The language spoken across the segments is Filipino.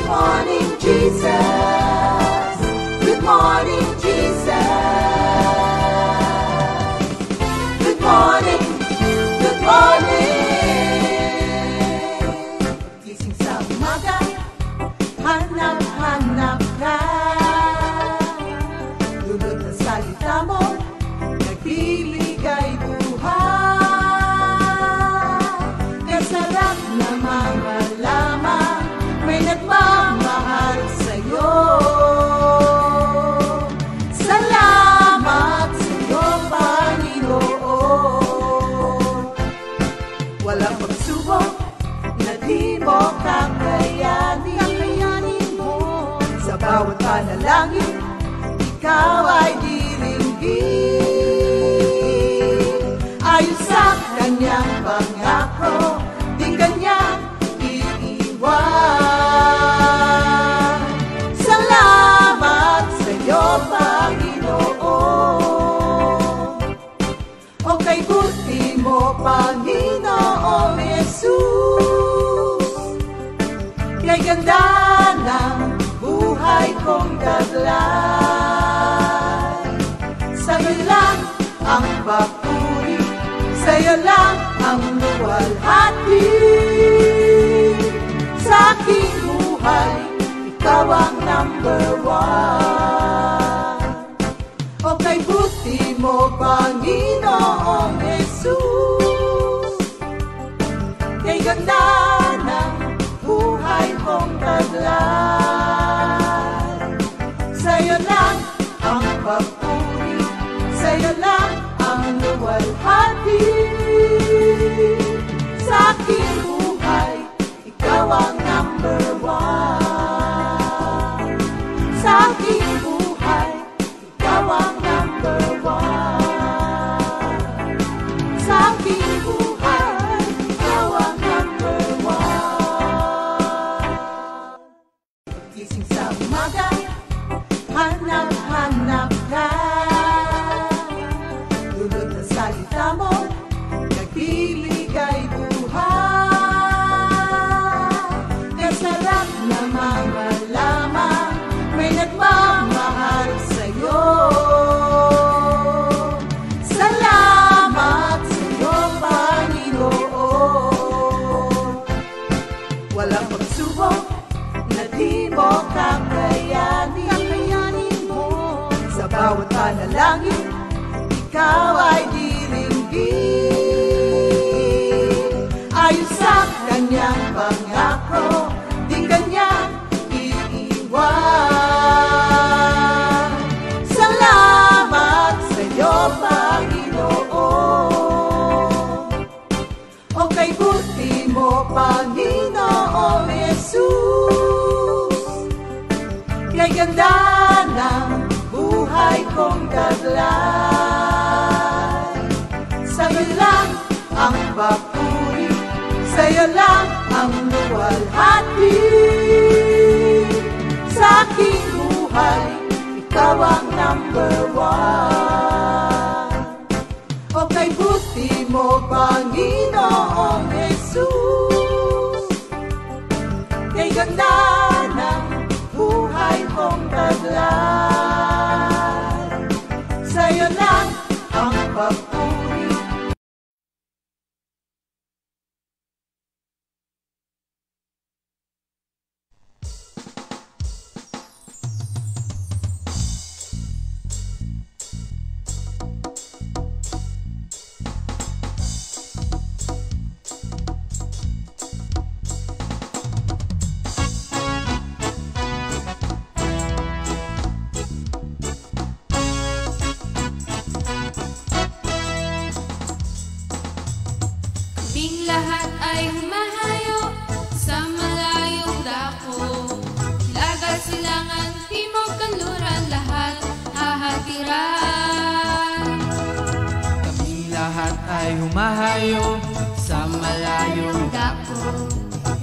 morning, Jesus. Good morning, Jesus. Good morning, good morning. Gising sa umaga, hanap-hanap ka. Lulot ang salita mo, nagbibigay buhay. Kasarap na malaman, may nagmamahal sa'yo. Salamat sa'yo, Panginoon. Walang pagsubok na di mo kakayanin mo. Sa bawat panalangin, ikaw ay diringgin. Ayon sa kanyang pangako, di kanya iiwan. Salamat sa'yo, Panginoon. O kay buti mo, Panginoong Jesus. Kay ganda ng buhay kong taglay. Sa'yo lang ang papuri, sa'yo lang ang luwalhati. Sa aking buhay, ikaw ang number one. O kay buti mo, Panginoong Jesus. Kay ganda ng buhay kong taglay. Sa'yo lang ang papuri, sa'yo lang ang luwalhati. Sa aking buhay, ikaw ang number one. Sa aking buhay, ikaw ang number one. Sa aking buhay, ikaw ang number one. Gising sa umaga, hanap-hanap ka. Lulot ang salita mo, nagbibigay buhay. Kasarap na malaman, may nagmamahal sa'yo. Salamat sa'yo, Panginoon. Walang pagsubok na di mo kakayanin mo. Sa bawat panalangin, ikaw ay diringgin. Ayon sa kanyang pangako, di kanya iiwan. Salamat sa'yo, Panginoon. O kay buti mo, Panginoong Jesus. Kay ganda ng buhay kong taglay. Sa'yo lang ang papuri, sa'yo lang ang luwalhati. Sa aking buhay, ikaw ang number one. O kay buti mo, Panginoong Jesus. Kay ganda ng buhay kong taglay. Sa'yo lang ang papuri. Kaming lahat ay humahayo sa malayong dako. Hilaga, silangan, timog, kanluran, lahat hahatiran. Kaming lahat ay humahayo sa malayong dako.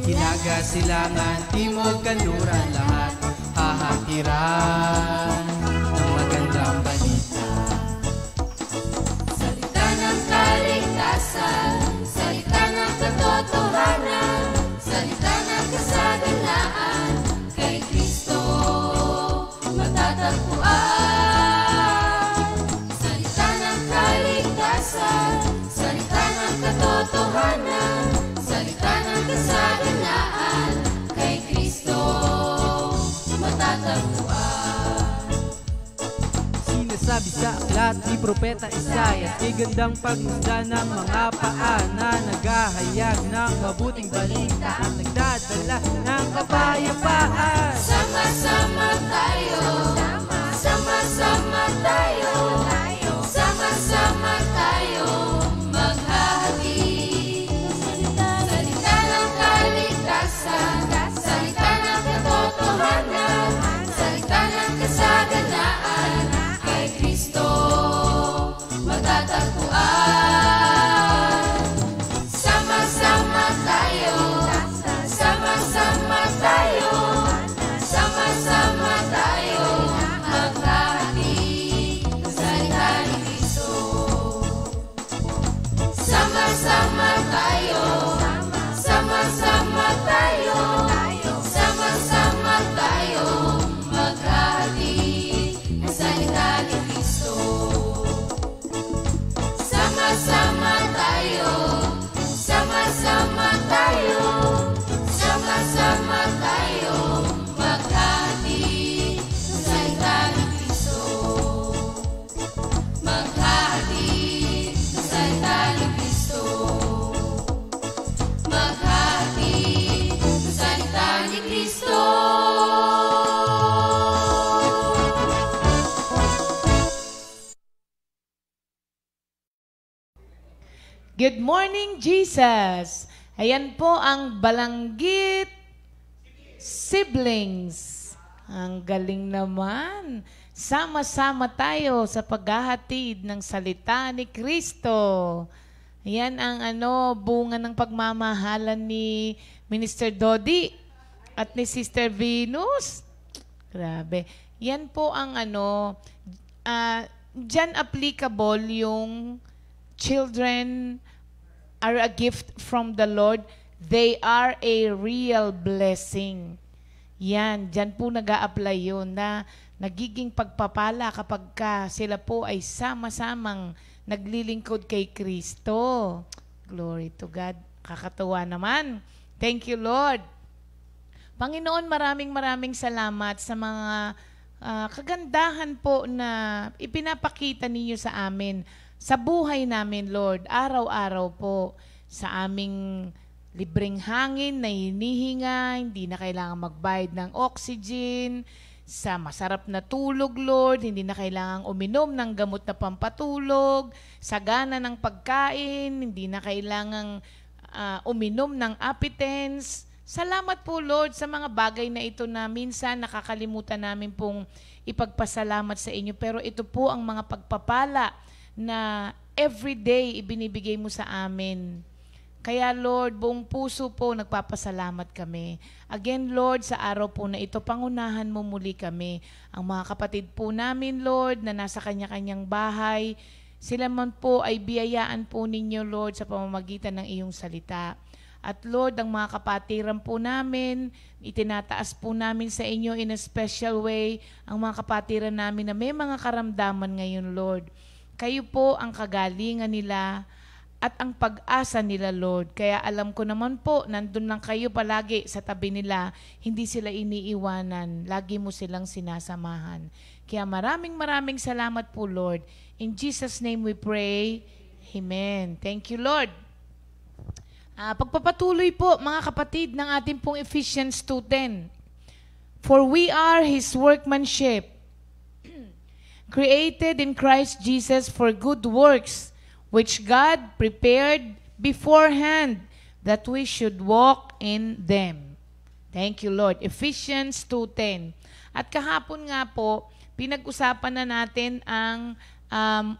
Hilaga, silangan, timog, kanluran, lahat hahatiran ng magandang balita. Salita ng kaligtasan, salita ng katotohanan, salita ng kasagalaan, sinabi sa aklat ni Propeta Isaias, di gandang pagmusda ng mga paa na naghahayag ng mabuting balita at nagdadala ng kapayapaan. Sama-sama tayo, sama-sama tayo, sama-sama tayo, maghahati. Salita ng kaligtasan, salita ng katotohanan, salita ng kasaganaan, kay Kristo matatagpuan. Sama-sama tayo, sama-sama tayo, sama-sama tayo, maghahati ng salita ni Kristo. Sama-sama tayo, sama-sama tayo, sama-sama tayo, maghahati ng salita ni Kristo. Sama-sama tayo, sama-sama tayo, sama-sama tayo, maghahati ng salita ni Kristo. Maghahati ng salita ni Kristo. Maghahati ng salita ni Kristo. Good morning, Jesus! Ayan po ang Balanggit Siblings. Ang galing naman. Sama-sama tayo sa paghahatid ng salita ni Kristo. Ayan ang bunga ng pagmamahalan ni Minister Dodi at ni Sister Venus. Grabe. Yan po ang dyan applicable yung children are a gift from the Lord. They are a real blessing. Yan, dyan po nag-a-apply yun na nagiging pagpapala kapag sila po ay sama-samang naglilingkod kay Kristo. Glory to God. Kakatuwa naman. Thank you, Lord. Panginoon, maraming salamat sa mga kagandahan po na ipinapakita ninyo sa amin. Sa buhay namin, Lord, araw-araw po sa aming libreng hangin na hinihinga, hindi na kailangan magbayad ng oxygen, sa masarap na tulog, Lord, hindi na kailangan uminom ng gamot na pampatulog, sa gana ng pagkain, hindi na kailangan uminom ng Apitens. Salamat po, Lord, sa mga bagay na ito na minsan nakakalimutan namin pong ipagpasalamat sa inyo. Pero ito po ang mga pagpapala na everyday ibinibigay mo sa amin. Kaya Lord, buong puso po nagpapasalamat kami. Again Lord, sa araw po na ito, pangunahan mo muli kami. Ang mga kapatid po namin Lord, na nasa kanya-kanyang bahay, sila man po ay biyayaan po ninyo Lord sa pamamagitan ng iyong salita. At Lord, ang mga kapatiran po namin, itinataas po namin sa inyo in a special way, ang mga kapatiran namin na may mga karamdaman ngayon Lord. Kayo po ang kagalingan nila at ang pag-asa nila, Lord. Kaya alam ko naman po, nandun lang kayo palagi sa tabi nila. Hindi sila iniiwanan. Lagi mo silang sinasamahan. Kaya maraming salamat po, Lord. In Jesus' name we pray. Amen. Thank you, Lord. Pagpapatuloy po, mga kapatid, ng ating pong Ephesians 2:10. For we are His workmanship, created in Christ Jesus for good works, which God prepared beforehand that we should walk in them. Thank you, Lord. Ephesians 2:10. At kahapon nga po, pinag-usapan na natin ang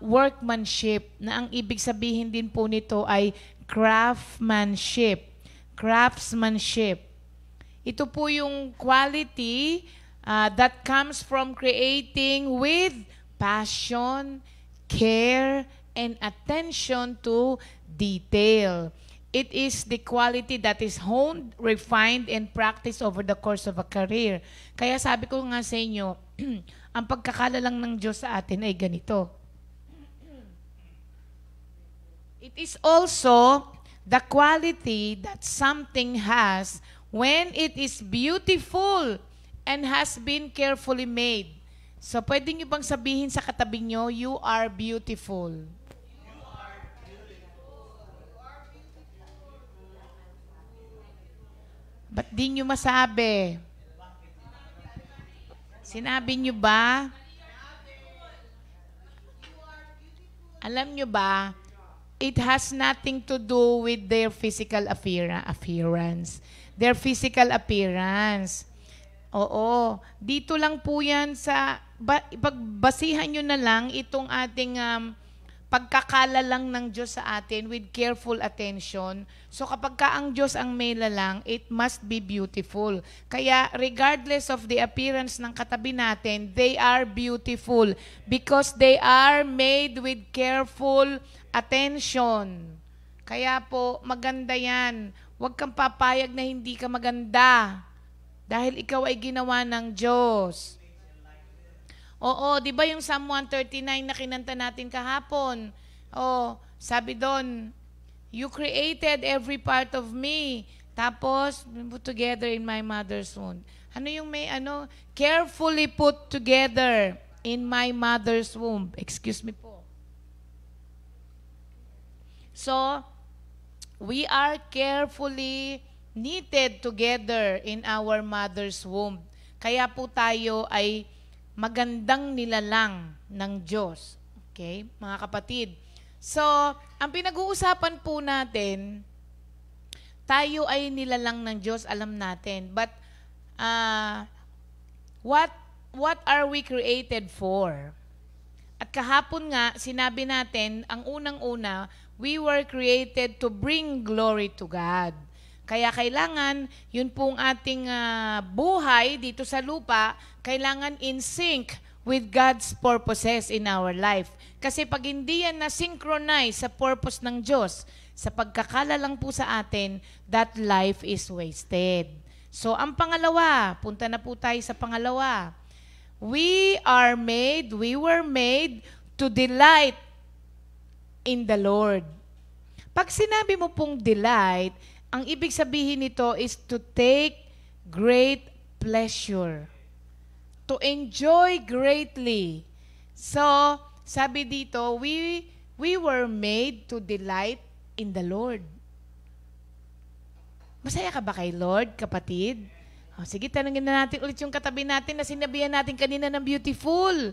workmanship, na ang ibig sabihin din po nito ay craftsmanship. Craftsmanship. Ito po yung quality that comes from creating with passion, care, and attention to detail. It is the quality that is honed, refined, and practiced over the course of a career. Kaya sabi ko nga sa inyo, ang pagkakalalang ng Diyos sa atin ay ganito. It is also the quality that something has when it is beautiful and has been carefully made. So, pwede nyo bang sabihin sa katabi nyo, you are beautiful. Ba't di nyo masabi? Sinabi nyo ba? Alam nyo ba, it has nothing to do with their physical appearance. Their physical appearance. Oo. Dito lang po yan sa, pagbasihan nyo na lang itong ating pagkakala lang ng Diyos sa atin with careful attention. So kapag ka ang Diyos ang may lalang, it must be beautiful. Kaya regardless of the appearance ng katabi natin, they are beautiful because they are made with careful attention. Kaya po, maganda yan. Huwag kang papayag na hindi ka maganda dahil ikaw ay ginawa ng Diyos. Oo, di ba yung Psalm 139 na kinanta natin kahapon? Oh, sabi doon, you created every part of me. Tapos, put together in my mother's womb. Ano yung may carefully put together in my mother's womb. Excuse me po. So, we are carefully knitted together in our mother's womb. Kaya po tayo ay magandang nilalang ng Diyos. Okay, mga kapatid. So, ang pinag-uusapan po natin, tayo ay nilalang ng Diyos, alam natin. But, what are we created for? At kahapon nga, sinabi natin, ang unang-una, we were created to bring glory to God. Kaya kailangan, yun pong ating buhay dito sa lupa, kailangan in sync with God's purposes in our life. Kasi pag hindi yan na-synchronize sa purpose ng Diyos, sa pagkakala lang po sa atin, that life is wasted. So, ang pangalawa, punta na po tayo sa pangalawa. We were made to delight in the Lord. Pag sinabi mo pong delight, ang ibig sabihin nito is to take great pleasure. To enjoy greatly. So, sabi dito, we were made to delight in the Lord. Masaya ka ba kay Lord, kapatid? O, sige, tanungin na natin ulit yung katabi natin na sinabihan natin kanina ng beautiful.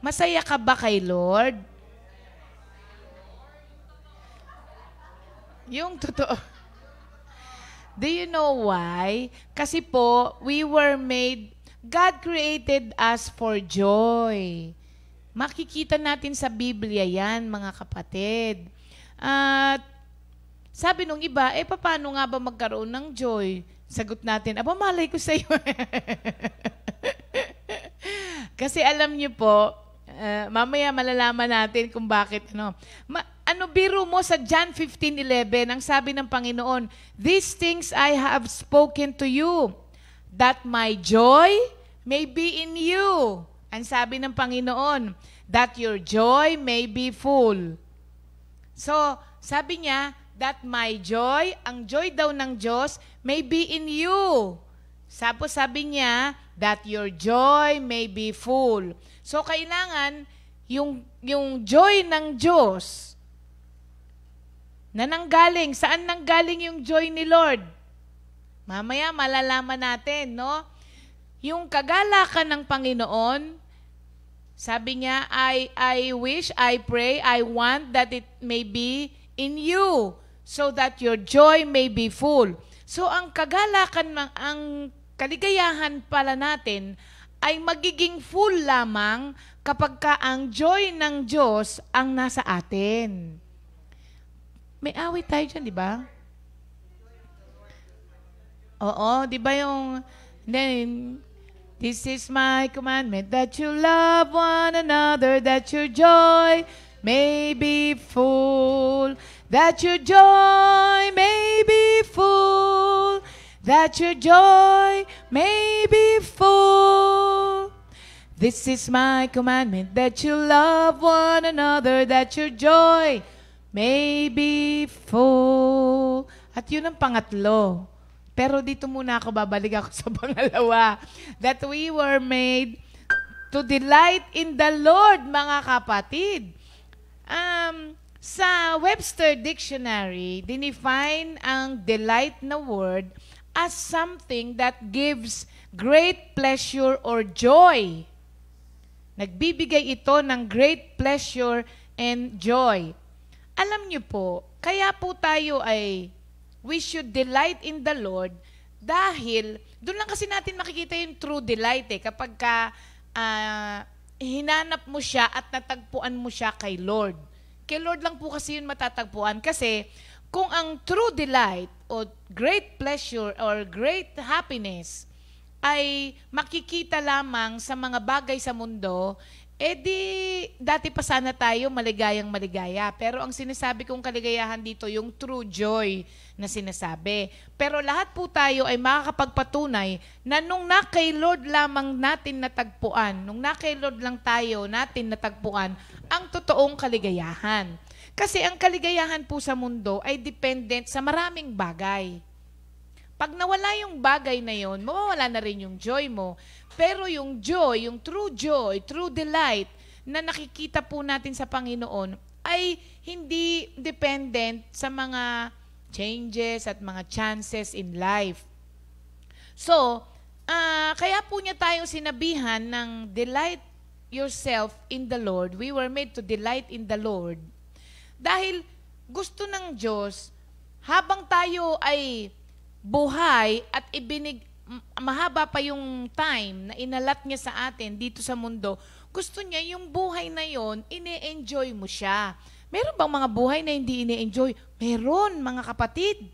Masaya ka ba kay Lord? Yung totoo. Do you know why? Kasi po, God created us for joy. Makikita natin sa Biblia yan, mga kapatid. At sabi nung iba, paano nga ba magkaroon ng joy? Sagot natin, malay ko sa iyo. Kasi alam niyo po, mamaya malalaman natin kung bakit. Biro mo sa John 15:11, ang sabi ng Panginoon, these things I have spoken to you, that my joy may be in you. Ang sabi ng Panginoon, that your joy may be full. So, sabi niya, that my joy, ang joy daw ng Diyos, may be in you. Sabi niya, that your joy may be full. So, kailangan, yung joy ng Diyos, na nanggaling, saan nanggaling yung joy ni Lord? Mamaya malalaman natin, no? Yung kagalakan ng Panginoon, sabi niya, I wish, I pray, I want that it may be in you so that your joy may be full. So ang kagalakan, ang kaligayahan pala natin ay magiging full lamang kapag ka ang joy ng Diyos ang nasa atin. May awit tayo dyan, di ba? Oo, di ba yung, then, this is my commandment, that you love one another, that your joy may be full, that your joy may be full, that your joy may be full. This is my commandment, that you love one another, that your joy may be full. At yun ang pangatlo. Pero dito muna ako, babalik ako sa pangalawa. That we were made To delight in the Lord, mga kapatid. Sa Webster Dictionary, dinefine ang delight na word as something that gives great pleasure or joy. Nagbibigay ito ng great pleasure and joy. Alam niyo po, kaya po tayo we should delight in the Lord dahil doon lang kasi natin makikita yung true delight kapag hinanap mo siya at natagpuan mo siya kay Lord. Kay Lord lang po kasi yun matatagpuan kasi kung ang true delight o great pleasure or great happiness ay makikita lamang sa mga bagay sa mundo, dati pa sana tayo maligayang maligaya. Pero ang sinasabi kong kaligayahan dito, yung true joy na sinasabi. Pero lahat po tayo ay makakapagpatunay na nung na kay Lord lamang natin natagpuan, nung na kay Lord lang tayo natin natagpuan, ang totoong kaligayahan. Kasi ang kaligayahan po sa mundo ay dependent sa maraming bagay. Pag nawala yung bagay na yon, mawawala na rin yung joy mo. Pero yung joy, yung true delight na nakikita po natin sa Panginoon ay hindi dependent sa mga changes at mga chances in life. So, kaya po niya tayong sinabihan ng delight yourself in the Lord. We were made to delight in the Lord. Dahil gusto ng Diyos, habang tayo ay buhay at mahaba pa yung time na inalat niya sa atin dito sa mundo, gusto niya yung buhay na yon, ine-enjoy mo siya. Meron bang mga buhay na hindi ine-enjoy? Meron, mga kapatid.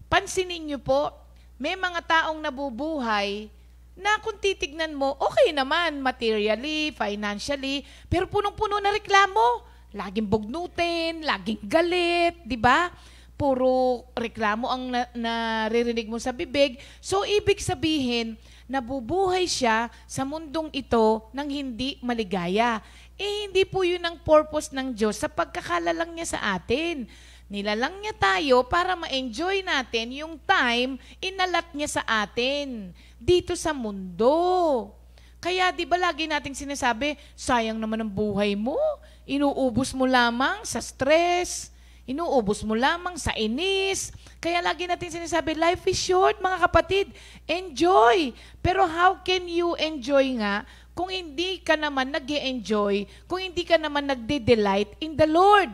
Pansinin niyo po, may mga taong nabubuhay na kung titignan mo, okay naman, materially, financially, pero punong-puno na reklamo. Laging bugnutin, laging galit, di ba? Puro reklamo ang naririnig mo sa bibig. So, ibig sabihin, nabubuhay siya sa mundong ito nang hindi maligaya. Hindi po yun ang purpose ng Diyos sa pagkakalalang niya sa atin. Nilalang niya tayo para ma-enjoy natin yung time inalat niya sa atin dito sa mundo. Kaya di ba lagi nating sinasabi, sayang naman ang buhay mo, inuubos mo lamang sa stress, inuubos mo lamang sa inis. Kaya lagi natin sinasabi, life is short, mga kapatid. Enjoy. Pero how can you enjoy nga kung hindi ka naman nag-enjoy, kung hindi ka naman nagde-delight in the Lord?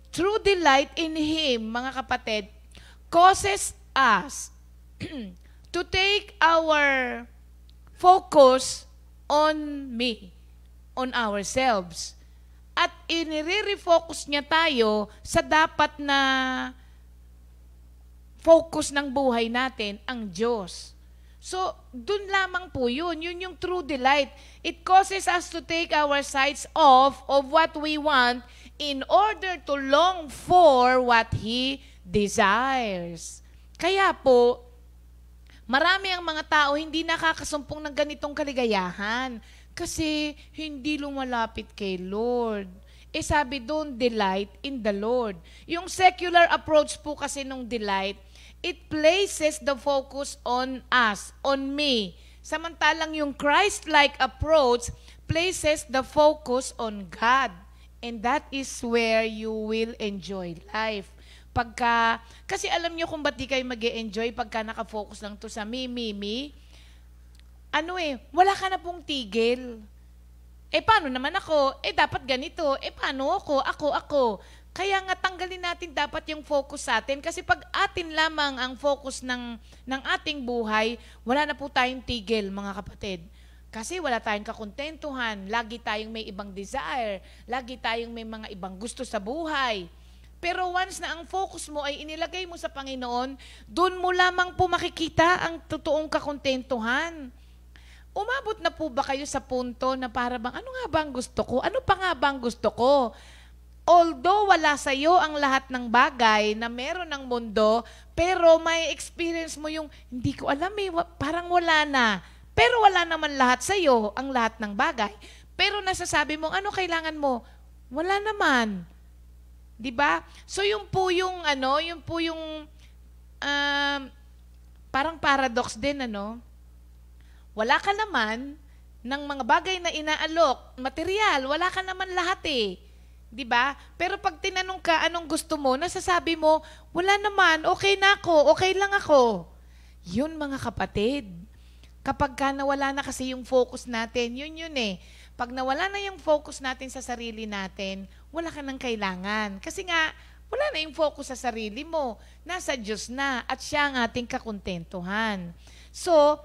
True delight in Him, mga kapatid, causes us to take our focus on me, on ourselves. At inire-refocus niya tayo sa dapat na focus ng buhay natin, ang Diyos. So, dun lamang po yun. Yun yung true delight. It causes us to take our sights off of what we want in order to long for what He desires. Kaya po, marami ang mga tao hindi nakakasumpong ng ganitong kaligayahan kasi hindi lumalapit kay Lord. Sabi doon, delight in the Lord. Yung secular approach po kasi nung delight, it places the focus on us, on me. Samantalang yung Christ-like approach places the focus on God. And that is where you will enjoy life. Kasi alam nyo kung ba't di kayo mag-e-enjoy pagka nakafocus lang to sa me, wala ka na pong tigil. Paano naman ako? Dapat ganito. Paano ako? Kaya nga tanggalin natin dapat yung focus sa atin. Kasi pag atin lamang ang focus ng ating buhay, wala na po tayong tigil, mga kapatid. Kasi wala tayong kakontentuhan. Lagi tayong may ibang desire. Lagi tayong may mga ibang gusto sa buhay. Pero once na ang focus mo ay inilagay mo sa Panginoon, doon mo lamang po makikita ang totoong kakontentuhan. Umabot na po ba kayo sa punto na para bang, ano nga ba ang gusto ko? Ano pa nga ba ang gusto ko? Although wala sa iyo ang lahat ng bagay na meron ng mundo, pero may experience mo yung, hindi ko alam parang wala na. Pero wala naman lahat sa iyo ang lahat ng bagay. Pero nasasabi mo, ano kailangan mo? Wala naman. 'Di ba? So yung parang paradox din, Wala ka naman, ng mga bagay na inaalok, material, wala ka naman lahat eh. 'Di ba? Pero pag tinanong ka anong gusto mo, nasasabi mo, wala naman, okay na ako, okay lang ako. Yun mga kapatid. Kapag ka nawala na kasi yung focus natin, yun eh. Pag nawala na yung focus natin sa sarili natin, wala ka nang kailangan. Kasi nga, wala na yung focus sa sarili mo. Nasa Diyos na at siya ang ating kakontentuhan. So,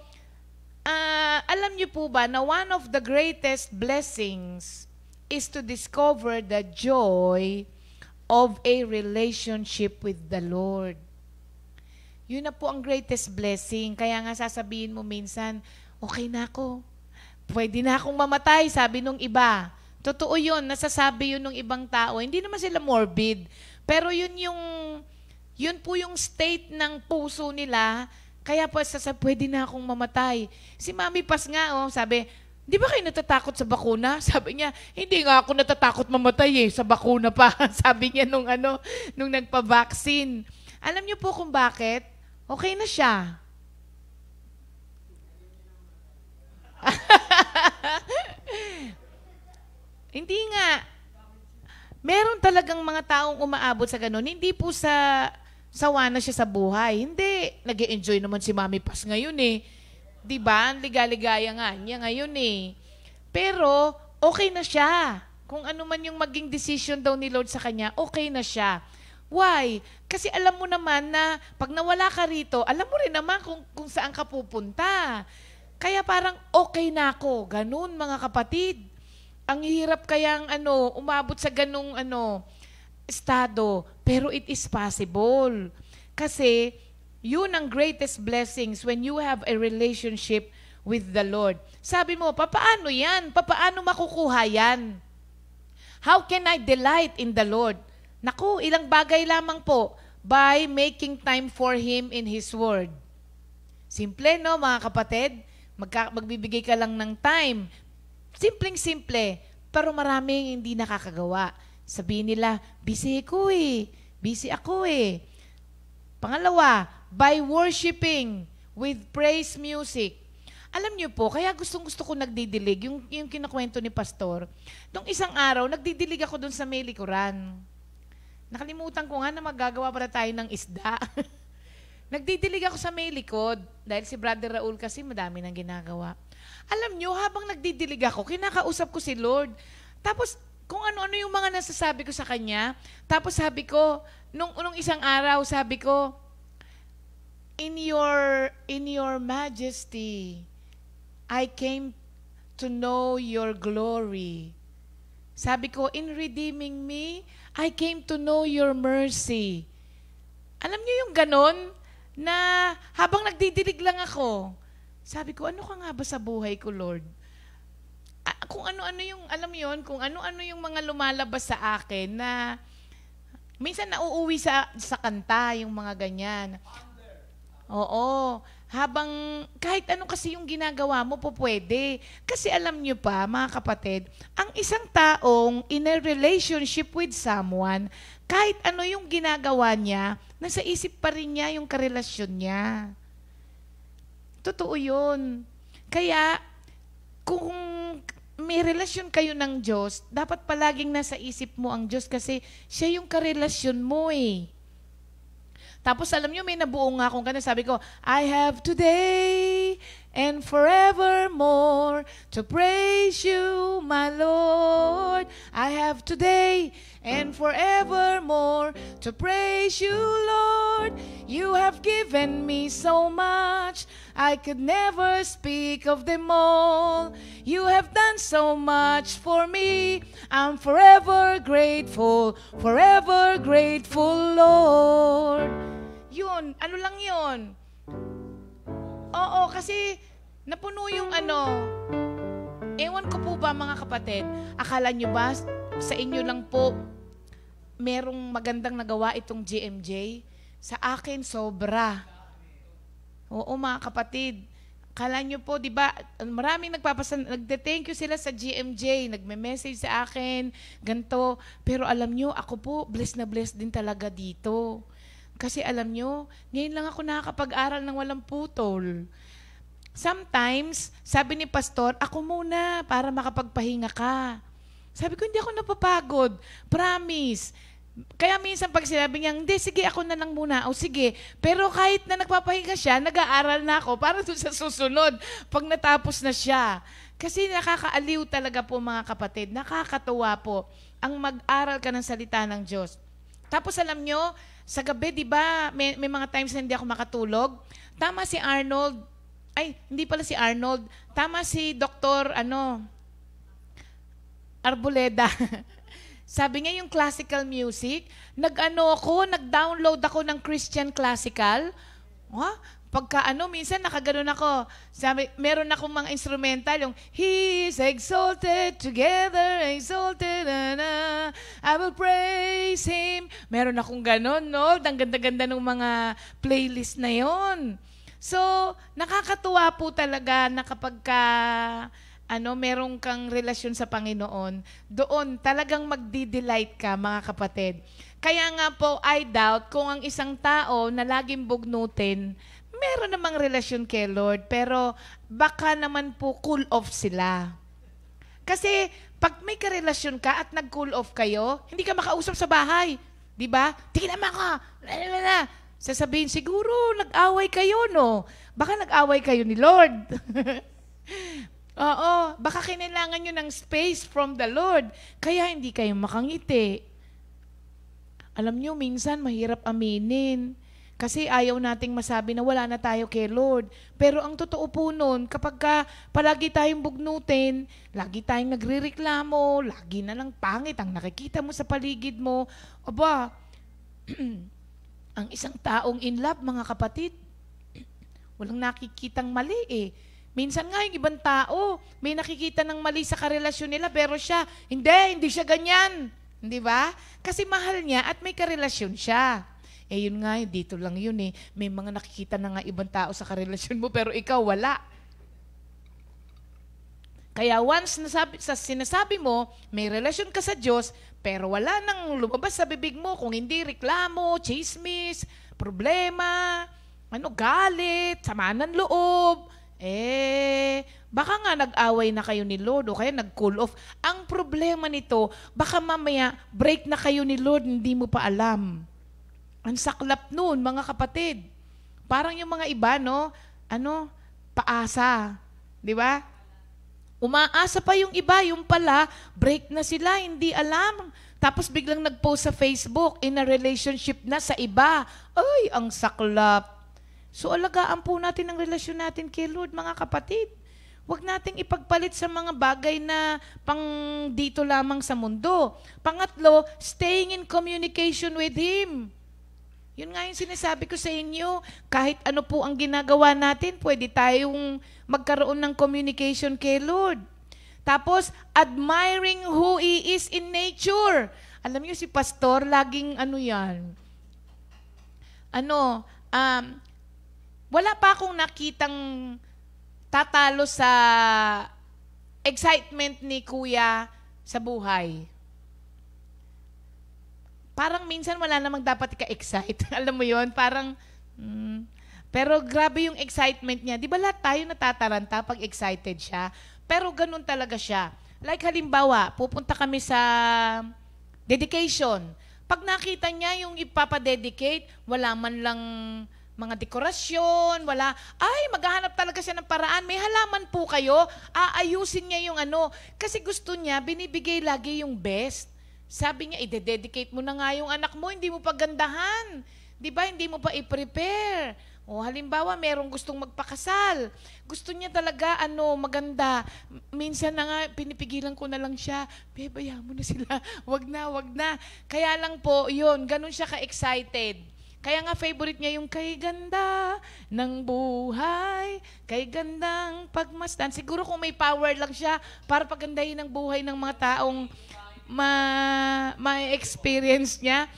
alam niyo po ba na one of the greatest blessings is to discover the joy of a relationship with the Lord. Yun na po ang greatest blessing. Kaya nga sasabihin mo minsan, okay na ako. Pwede na akong mamatay, sabi nung iba. Totoo yun, nasasabi yun ng ibang tao. Hindi naman sila morbid. Pero yun po yung state ng puso nila. Kaya po sasabi, pwede na akong mamatay. Si Mami Pas nga, sabi, di ba kayo natatakot sa bakuna? Sabi niya, hindi nga ako natatakot mamatay sa bakuna pa. Sabi niya nung nagpa-vaccine. Alam niyo po kung bakit? Okay na siya. Hindi nga. Meron talagang mga taong umaabot sa ganun. Hindi po sawa na siya sa buhay. Hindi. Nag-e-enjoy naman si Mami Pas ngayon eh. Diba? Ang ligaligaya nga niya ngayon eh. Pero, okay na siya. Kung ano man yung maging decision daw ni Lord sa kanya, okay na siya. Why? Kasi alam mo naman na pag nawala ka rito, alam mo rin naman kung saan ka pupunta. Kaya parang okay na ako. Ganun mga kapatid. Ang hirap kayang umabot sa ganung estado. Pero it is possible. Kasi yun ang greatest blessings when you have a relationship with the Lord. Sabi mo, papaano yan? Papaano makukuha yan? How can I delight in the Lord? Naku, ilang bagay lamang po. By making time for Him in His Word. Simple, no, mga kapatid? Magbibigay ka lang ng time. Simpleng-simple. Pero maraming hindi nakakagawa. Sabihin nila, busy ako eh. Busy ako eh. Pangalawa, by worshiping with praise music. Alam niyo po, kaya gustong-gusto ko nagdidilig, yung kinakwento ni Pastor. Nung isang araw, nagdidilig ako dun sa may likuran. Nakalimutan ko nga na magagawa para tayo ng isda. Nagdidilig ako sa may likod. Dahil si Brother Raul kasi madami nang ginagawa. Alam niyo, habang nagdidilig ako, kinakausap ko si Lord. Tapos, kung ano-ano yung mga nasasabi ko sa Kanya. Tapos sabi ko, nung isang araw, sabi ko, In your majesty, I came to know your glory. Sabi ko, in redeeming me, I came to know your mercy. Alam niyo yung ganon, na habang nagdidilig lang ako, sabi ko, ano ka nga ba sa buhay ko, Lord? Kung ano-ano yung, alam mo yun, kung ano-ano yung mga lumalabas sa akin na minsan nauuwi sa kanta, yung mga ganyan. Oo. Habang kahit ano kasi yung ginagawa mo, pwede. Kasi alam nyo pa, mga kapatid, ang isang taong in a relationship with someone, kahit ano yung ginagawa niya, nasa isip pa rin niya yung karelasyon niya. Totoo yun. Kaya, kung may relasyon kayo ng Diyos, dapat palaging nasa isip mo ang Diyos kasi siya yung karelasyon mo eh. Tapos alam nyo, may nabuo nga akong kanta. Sabi ko, I have today and forevermore to praise you, my Lord. I have today and forevermore to praise you, Lord. You have given me so much, I could never speak of them all. You have done so much for me. I'm forever grateful, Lord. Yun, ano lang yun? Oo, kasi napuno yung ewan ko po ba mga kapatid, akala nyo ba sa inyo lang po merong magandang nagawa itong GMJ? Sa akin, sobra. Oo mga kapatid, akala nyo po, di ba, maraming nagde-thank you sila sa GMJ, nagme-message sa akin, ganito. Pero alam nyo, ako po, blessed na blessed din talaga dito. Kasi alam nyo, ngayon lang ako nakakapag-aral ng walang putol. sometimes, sabi ni pastor, ako muna para makapagpahinga ka. Sabi ko, hindi ako napapagod. Promise. Kaya minsan pag sinabi niya, hindi, sige, ako na lang muna. O sige. Pero kahit na nagpapahinga siya, nag-aaral na ako para doon sa susunod pag natapos na siya. Kasi nakakaaliw talaga po mga kapatid. Nakakatuwa po ang mag-aral ka ng salita ng Diyos. Tapos alam nyo, sa gabi, di ba, may mga times na hindi ako makatulog. Tama si Arnold. Ay, hindi pala si Arnold. Tama si Dr. Arboleda. Sabi niya yung classical music, nag-download ako ng Christian classical. Pagka minsan nakaganon ako. Sabi, meron akong mga instrumental, yung He's exalted, together exalted, I will praise Him. Meron akong ganon, no? Ang ganda-ganda ng mga playlist na yon. So, nakakatuwa po talaga na kapag merong kang relasyon sa Panginoon, doon talagang magdi-delight ka, mga kapatid. Kaya nga po, I doubt kung ang isang tao na laging bugnutin, meron namang relasyon kay Lord, pero baka naman po cool off sila. Kasi pag may karelasyon ka at nag-cool off kayo, hindi ka makausap sa bahay. Di ba? Tingnan mo ka. Sasabihin, siguro nag-away kayo, no? Baka nag-away kayo ni Lord. Oo, baka kinailangan nyo ng space from the Lord. Kaya hindi kayo makangiti. Alam nyo, minsan mahirap aminin. Kasi ayaw nating masabi na wala na tayo kay Lord. Pero ang totoo po nun, kapag palagi tayong bugnutin, lagi tayong nagrereklamo, lagi na lang pangit ang nakikita mo sa paligid mo, aba, ang isang taong in love, mga kapatid, walang nakikitang mali eh. Minsan nga yung ibang tao, may nakikita ng mali sa karelasyon nila, pero siya, hindi siya ganyan. Di ba? Kasi mahal niya at may karelasyon siya. Eh yun nga, dito lang yun eh. May mga nakikita na nga ibang tao sa karelasyon mo, pero ikaw wala. Kaya once sinasabi mo, may relasyon ka sa Diyos, pero wala nang lumabas sa bibig mo kung hindi reklamo, chismis, problema, galit, sama ng loob, baka nga nag-away na kayo ni Lord o kaya nag-cool off. Ang problema nito, baka mamaya break na kayo ni Lord, hindi mo pa alam. Ang saklap nun, mga kapatid. Parang yung mga iba, paasa. Di ba? Umaasa pa yung iba, yung pala, break na sila, hindi alam. Tapos biglang nag-post sa Facebook, in a relationship na sa iba. Ay, ang saklap. So alagaan po natin ang relasyon natin kay Lord, mga kapatid. Huwag nating ipagpalit sa mga bagay na pang dito lamang sa mundo. Pangatlo, staying in communication with Him. Yun nga yung sinasabi ko sa inyo, kahit ano po ang ginagawa natin, pwede tayong magkaroon ng communication kay Lord. Tapos, admiring who He is in nature. Alam niyo si Pastor, laging wala pa akong nakitang tatalo sa excitement ni Kuya sa buhay. Parang minsan wala namang dapat ika-excite. Alam mo yon, parang, pero grabe yung excitement niya. Di ba lahat tayo natataranta pag excited siya? Pero ganun talaga siya. Like halimbawa, pupunta kami sa dedication. Pag nakita niya yung ipapadedicate, wala man lang mga dekorasyon, maghahanap talaga siya ng paraan. May halaman po kayo, aayusin niya yung kasi gusto niya, binibigay lagi yung best. Sabi niya, ide-dedicate mo na nga yung anak mo, hindi mo pa gandahan. Di ba? Hindi mo pa i-prepare. O halimbawa, merong gustong magpakasal. Gusto niya talaga, maganda. Minsan na nga, pinipigilan ko na lang siya. Bebaya mo na sila. Wag na. Kaya lang po, yun, ganun siya ka-excited. Kaya nga favorite niya yung kay ganda ng buhay, kay gandang pagmasdan. Siguro kung may power lang siya, para pagandahin ang buhay ng mga taong ma-experience niya.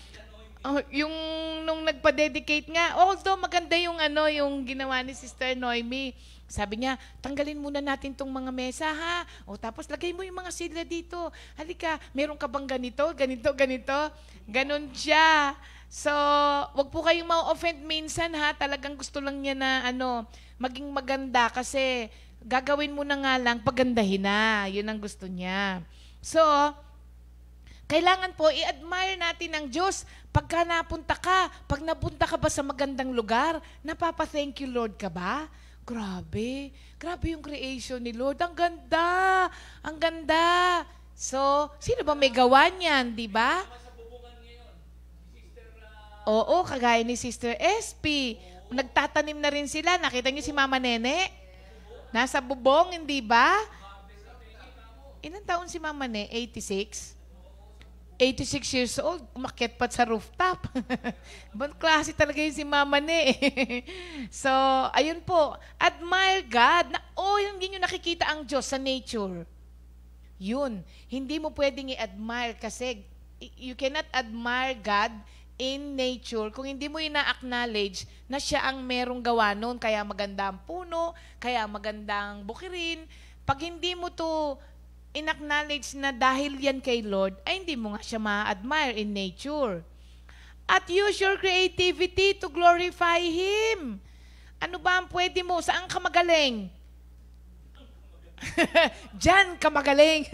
Yung nung nagpa-dedicate nga, although maganda yung yung ginawa ni Sister Noemi. Sabi niya, tanggalin muna natin tong mga mesa ha. Tapos lagay mo yung mga sila dito. Halika, meron ka bang ganito? Ganon siya. So, wag po kayong ma-offend minsan ha. Talagang gusto lang niya na maging maganda kasi gagawin mo na nga lang, pagandahin na. Yun ang gusto niya. So, kailangan po, i-admire natin ang Diyos. Pagka napunta ka, pag napunta ka ba sa magandang lugar, napapa-thank you Lord ka ba? Grabe. Grabe yung creation ni Lord. Ang ganda. Ang ganda. So, sino ba may gawa niyan, di ba? Oo, kagaya ni Sister SP. Nagtatanim na rin sila. Nakita niyo si Mama Nene? Nasa bubong, hindi ba? Ilan taon si Mama Nene? 86? 86 years old, umakyat pa sa rooftop. Ibang klase talaga yun si Mama Ne. So, ayun po. Admire God. Hindi nyo nakikita ang Diyos sa nature. Yun. Hindi mo pwedeng i-admire kasi you cannot admire God in nature kung hindi mo ina-acknowledge na siya ang merong gawa noon. Kaya maganda ang puno, kaya magandang bukirin. Pag hindi mo to in-acknowledge na dahil yan kay Lord, ay hindi mo nga siya ma-admire in nature. At use your creativity to glorify Him. Ano ba ang pwede mo? Saan ka magaling? Diyan ka magaling.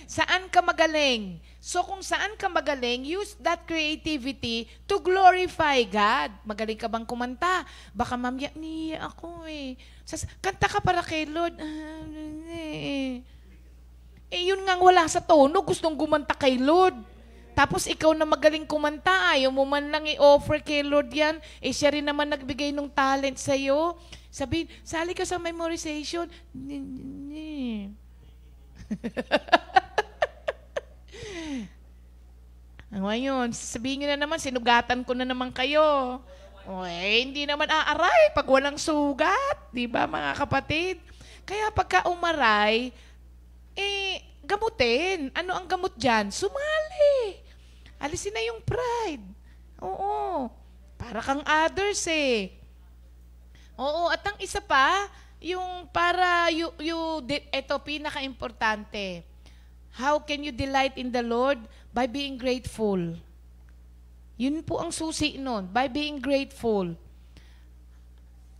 Saan ka magaling? So kung saan ka magaling, use that creativity to glorify God. Magaling ka bang kumanta? Baka mamaya, niya ako eh. Kanta ka para kay Lord. Yun nga wala sa tono, gustong gumanta kay Lord. Tapos ikaw na magaling kumanta, ayaw mo man lang i-offer kay Lord yan. Siya rin naman nagbigay ng talent sa'yo. Sabihin, sali ka sa memorization. Ngayon, sabihin nyo na naman, sinugatan ko na naman kayo. Hindi naman aaray pag walang sugat. Di ba mga kapatid? Kaya pagka umaray, gamutin. Ano ang gamot dyan? Sumali. Alisin na yung pride. Oo. Para kang others eh. Oo. At ang isa pa, yung para ito pinaka-importante. How can you delight in the Lord? By being grateful. Yun po ang susi nun. By being grateful.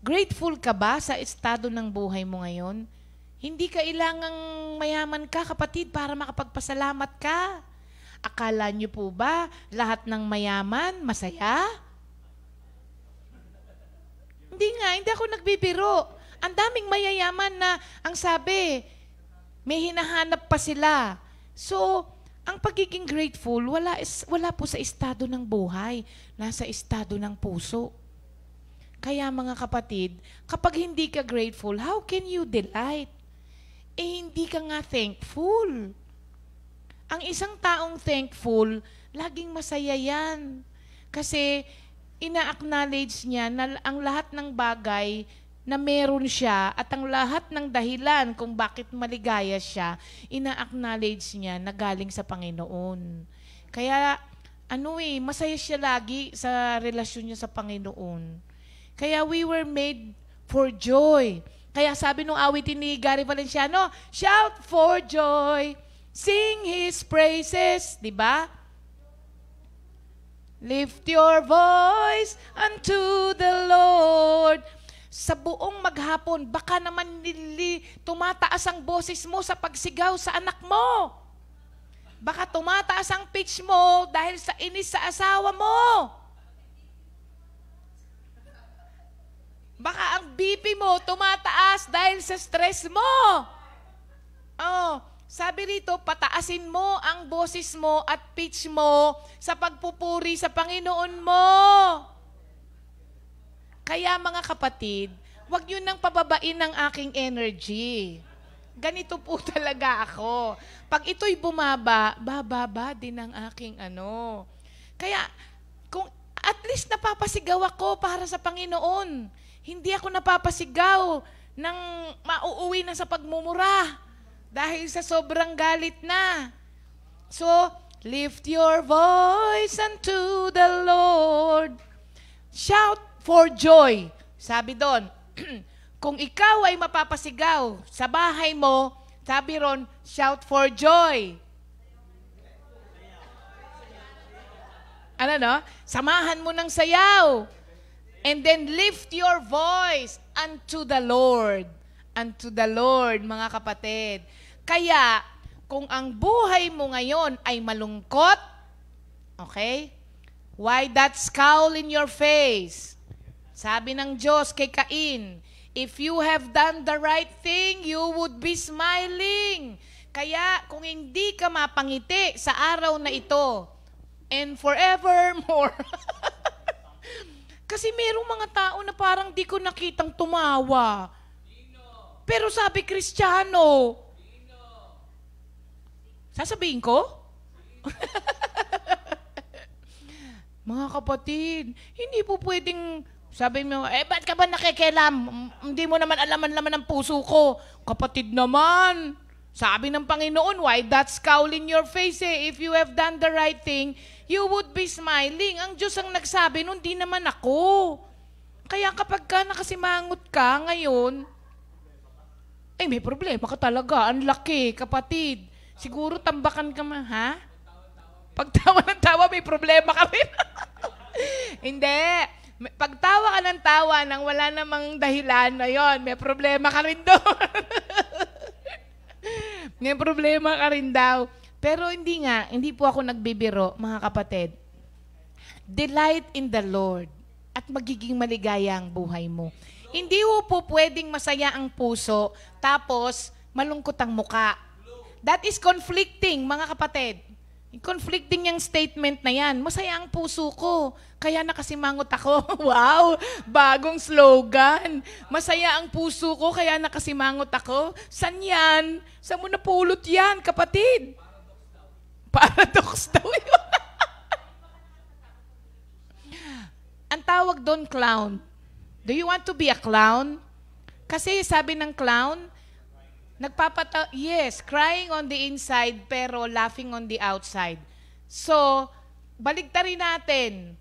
Grateful ka ba sa estado ng buhay mo ngayon? Hindi kailangang mayaman ka, kapatid, para makapagpasalamat ka. Akala niyo po ba lahat ng mayaman masaya? Hindi ako nagbibiro. Ang daming mayayaman na ang sabi, may hinahanap pa sila. So, ang pagiging grateful, wala po sa estado ng buhay. Nasa estado ng puso. Kaya mga kapatid, kapag hindi ka grateful, how can you delight? Hindi ka nga thankful. Ang isang taong thankful, laging masaya yan. Kasi ina-acknowledge niya na ang lahat ng bagay na meron siya at ang lahat ng dahilan kung bakit maligaya siya, ina-acknowledge niya na galing sa Panginoon. Kaya, masaya siya lagi sa relasyon niya sa Panginoon. Kaya we were made for joy. Kaya sabi nung awitin ni Gary Valenciano, shout for joy, sing His praises, di ba? Lift your voice unto the Lord. Sa buong maghapon, baka naman tumataas ang boses mo sa pagsigaw sa anak mo. Baka tumataas ang pitch mo dahil sa inis sa asawa mo. Baka ang BP mo tumataas dahil sa stress mo. Sabi rito, pataasin mo ang boses mo at pitch mo sa pagpupuri sa Panginoon mo. Kaya mga kapatid, wag yun nang pababain ng aking energy. Ganito po talaga ako. Pag ito'y bumaba, bababa din ang aking Kaya, kung at least napapasigaw ako para sa Panginoon. Hindi ako napapasigaw ng mauuwi na sa pagmumura dahil sa sobrang galit na. So, lift your voice unto the Lord. Shout for joy. Sabi doon, kung ikaw ay mapapasigaw sa bahay mo, sabi ron, shout for joy. Samahan mo ng sayaw. And then lift your voice. unto the Lord. Unto the Lord, mga kapatid. Kaya, kung ang buhay mo ngayon ay malungkot, okay? Why that scowl in your face? Sabi ng Diyos kay Cain, if you have done the right thing, you would be smiling. Kaya kung hindi ka mapangiti sa araw na ito, and forevermore, kasi merong mga tao na parang di ko nakitang tumawa. Pero sabi Kristiyano, sasabihin ko? Mga kapatid, hindi po pwedeng sabi mo, ba't ka ba nakikialam? Hindi mo naman alaman-laman ang puso ko. Kapatid naman, sabi ng Panginoon, why that scowl in your face If you have done the right thing, you would be smiling. Ang Diyos ang nagsabi nun, di naman ako. Kaya kapag ka nakasimangot ka ngayon, may problema ka talaga. Ang laki, kapatid. Siguro tambakan ka ha? Pagtawa ng tawa, may problema ka rin. Hindi. Pagtawa ka ng tawa nang wala namang dahilan na yon, may problema ka rin doon. May problema ka rin daw. Pero hindi po ako nagbibiro, mga kapatid. Delight in the Lord at magiging maligaya ang buhay mo. Hindi po pwedeng masaya ang puso tapos malungkot ang muka. That is conflicting, mga kapatid. Conflicting yung statement na yan. Masaya ang puso ko, kaya nakasimangot ako. Wow! Bagong slogan. Masaya ang puso ko, kaya nakasimangot ako. San yan? Saan mo napulot yan, kapatid? Paradox daw yun. Ang tawag doon, clown. Do you want to be a clown? Kasi sabi ng clown, crying on the inside pero laughing on the outside. So, baligtarin natin.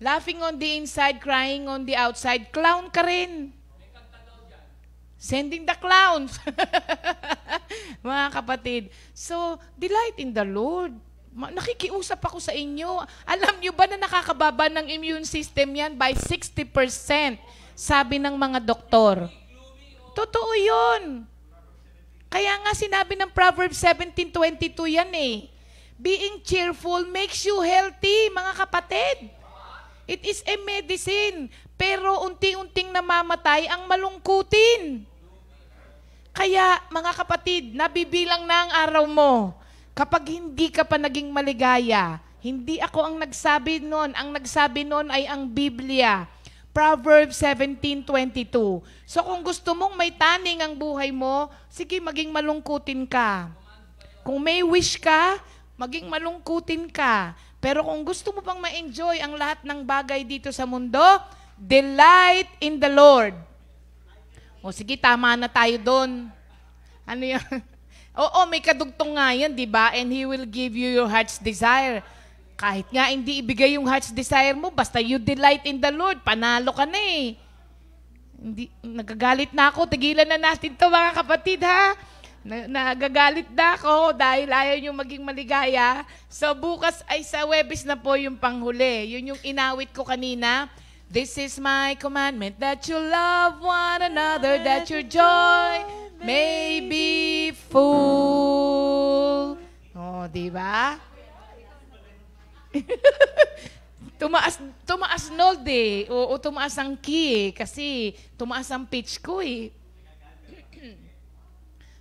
Laughing on the inside, crying on the outside, clown ka rin. Sending the clowns. Mga kapatid. So, delight in the Lord. Nakikiusap ako sa inyo. Alam nyo ba na nakakababa ng immune system yan by 60%? Sabi ng mga doktor. Totoo yun. Kaya nga sinabi ng Proverbs 17:22 yan Being cheerful makes you healthy, mga kapatid. It is a medicine. Pero unti-unting namamatay ang malungkutin. Kaya, mga kapatid, nabibilang na ang araw mo. Kapag hindi ka pa naging maligaya, hindi ako ang nagsabi nun. Ang nagsabi nun ay ang Biblia. Proverbs 17:22. So kung gusto mong may taning ang buhay mo, sige, maging malungkutin ka. Kung may wish ka, maging malungkutin ka. Pero kung gusto mo pang ma-enjoy ang lahat ng bagay dito sa mundo, delight in the Lord. O sige, tama na tayo doon. Ano yan? Oo, may kadugtong nga yan, di ba? And He will give you your heart's desire. Kahit nga hindi ibigay yung heart's desire mo, basta you delight in the Lord, panalo ka na Hindi, nagagalit na ako, tigilan na natin to, mga kapatid, ha? Nagagalit na ako dahil ayaw nyo maging maligaya. So bukas ay sa Webis na po yung panghuli. Yun yung inawit ko kanina. This is my commandment, that you love one another, that your joy may be full. Oh, di ba? tumaas nold o tumaas ang key kasi tumaas ang pitch ko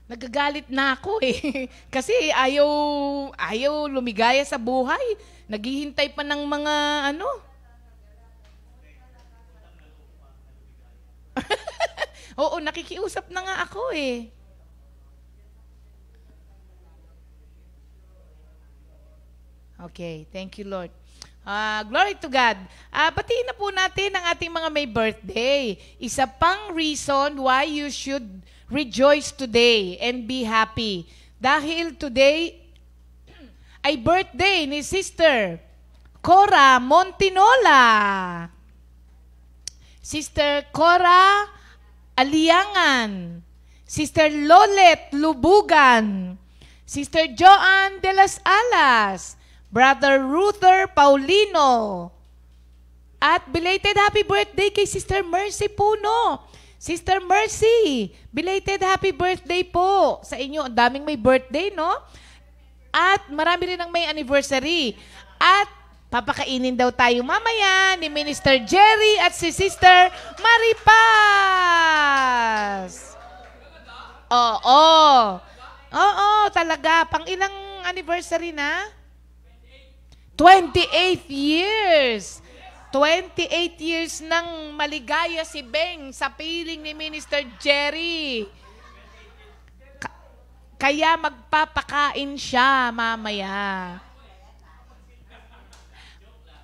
Nagagalit na ako kasi ayaw lumigaya sa buhay. Naghihintay pa ng mga Oo, nakikiusap na nga ako Okay, thank you, Lord. Glory to God. Batiin na po natin ang ating mga may birthday. Isa pang reason why you should rejoice today and be happy. Dahil today ay birthday ni Sister Cora Montinola. Sister Cora Aliangan. Sister Lolet Lubugan. Sister Joanne de las Alas. Brother Ruther Paulino. At belated happy birthday kay Sister Mercy Puno. Sister Mercy, belated happy birthday po sa inyo. Ang daming may birthday, no? At marami rin ang may anniversary. At papakainin daw tayo mamaya ni Minister Jerry at si Sister Maripas. Oo, talaga. Pang ilang anniversary na? 28 years. 28 years nang maligaya si Beng sa piling ni Minister Jerry. Kaya magpapakain siya mamaya.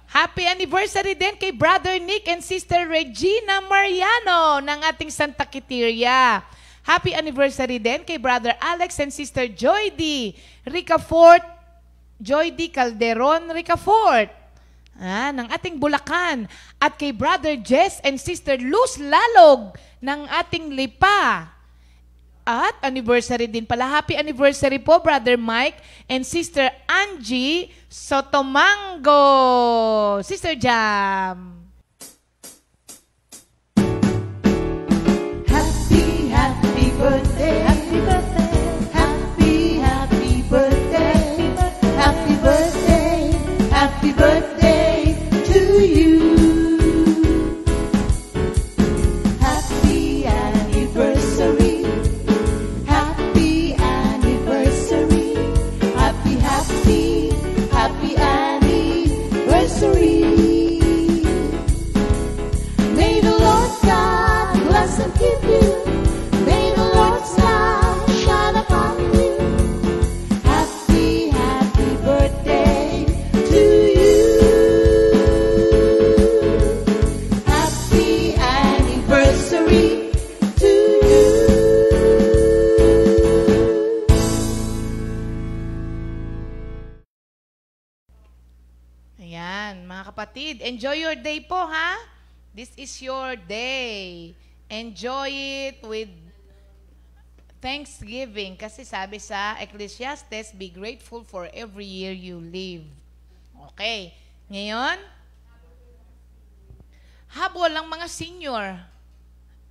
Happy anniversary din kay Brother Nick and Sister Regina Mariano ng ating Santa Quiteria. Happy anniversary din kay Brother Alex and Sister Joy D. Ricafort, Joy D. Calderon Ricafort ng ating Bulacan. At kay Brother Jess and Sister Luz Lalog ng ating Lipa. At anniversary din pala. Happy anniversary po, Brother Mike and Sister Angie Sotomango. Sister Jam. Happy, happy birthday. Happy birthday. Happy, happy birthday. Happy birthday. Happy birthday to you. Happy anniversary. Happy anniversary. Happy, happy, happy anniversary. May the Lord God bless and keep you. May the Lord's light shine upon you. Happy, happy birthday to you. Happy anniversary to you. Ayan, mga kapatid, enjoy your day po, ha? This is your day. Enjoy it with thanksgiving. Kasi sabi sa Ecclesiastes, be grateful for every year you live. Okay. Ngayon, habol ang mga senior.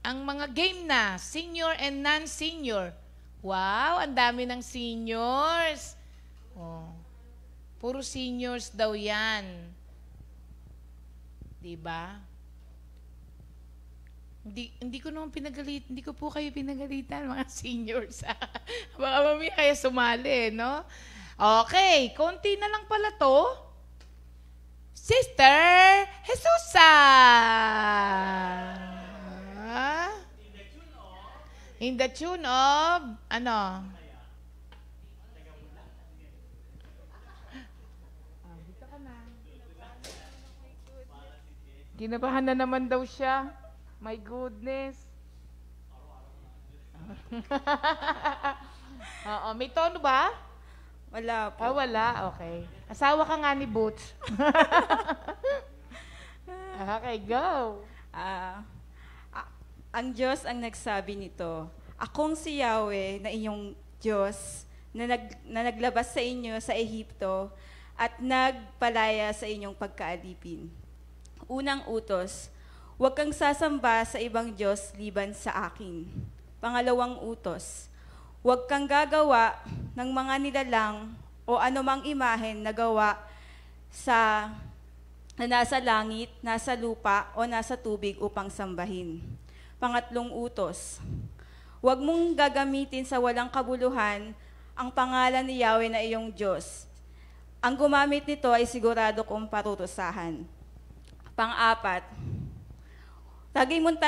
Ang mga game na, senior and non-senior. Wow, ang dami ng seniors. Oh. Puro seniors daw yan. Diba? Hindi ko naman hindi ko po kayo pinagalitan, mga seniors. Baka mamaya kaya sumali, no? Okay, konti na lang pala to. Sister Jesusa! In the tune of, ano? Dito ka na. Kinabahan na naman daw siya. My goodness. Oo, may tono ba? Wala po. Wala. Okay. Asawa ka nga ni Butch. Okay, go. Ang Diyos ang nagsabi nito, akong si Yahweh na inyong Diyos na naglabas sa inyo sa Ehipto at nagpalaya sa inyong pagkaalipin. Unang utos, huwag kang sasamba sa ibang Diyos liban sa akin. Pangalawang utos, huwag kang gagawa ng mga nilalang o anumang imahen na gawa na nasa langit, nasa lupa, o nasa tubig upang sambahin. Pangatlong utos, huwag mong gagamitin sa walang kabuluhan ang pangalan ni Yahweh na iyong Diyos. Ang gumamit nito ay sigurado kong parurusahan. Pang-apat, lagi mong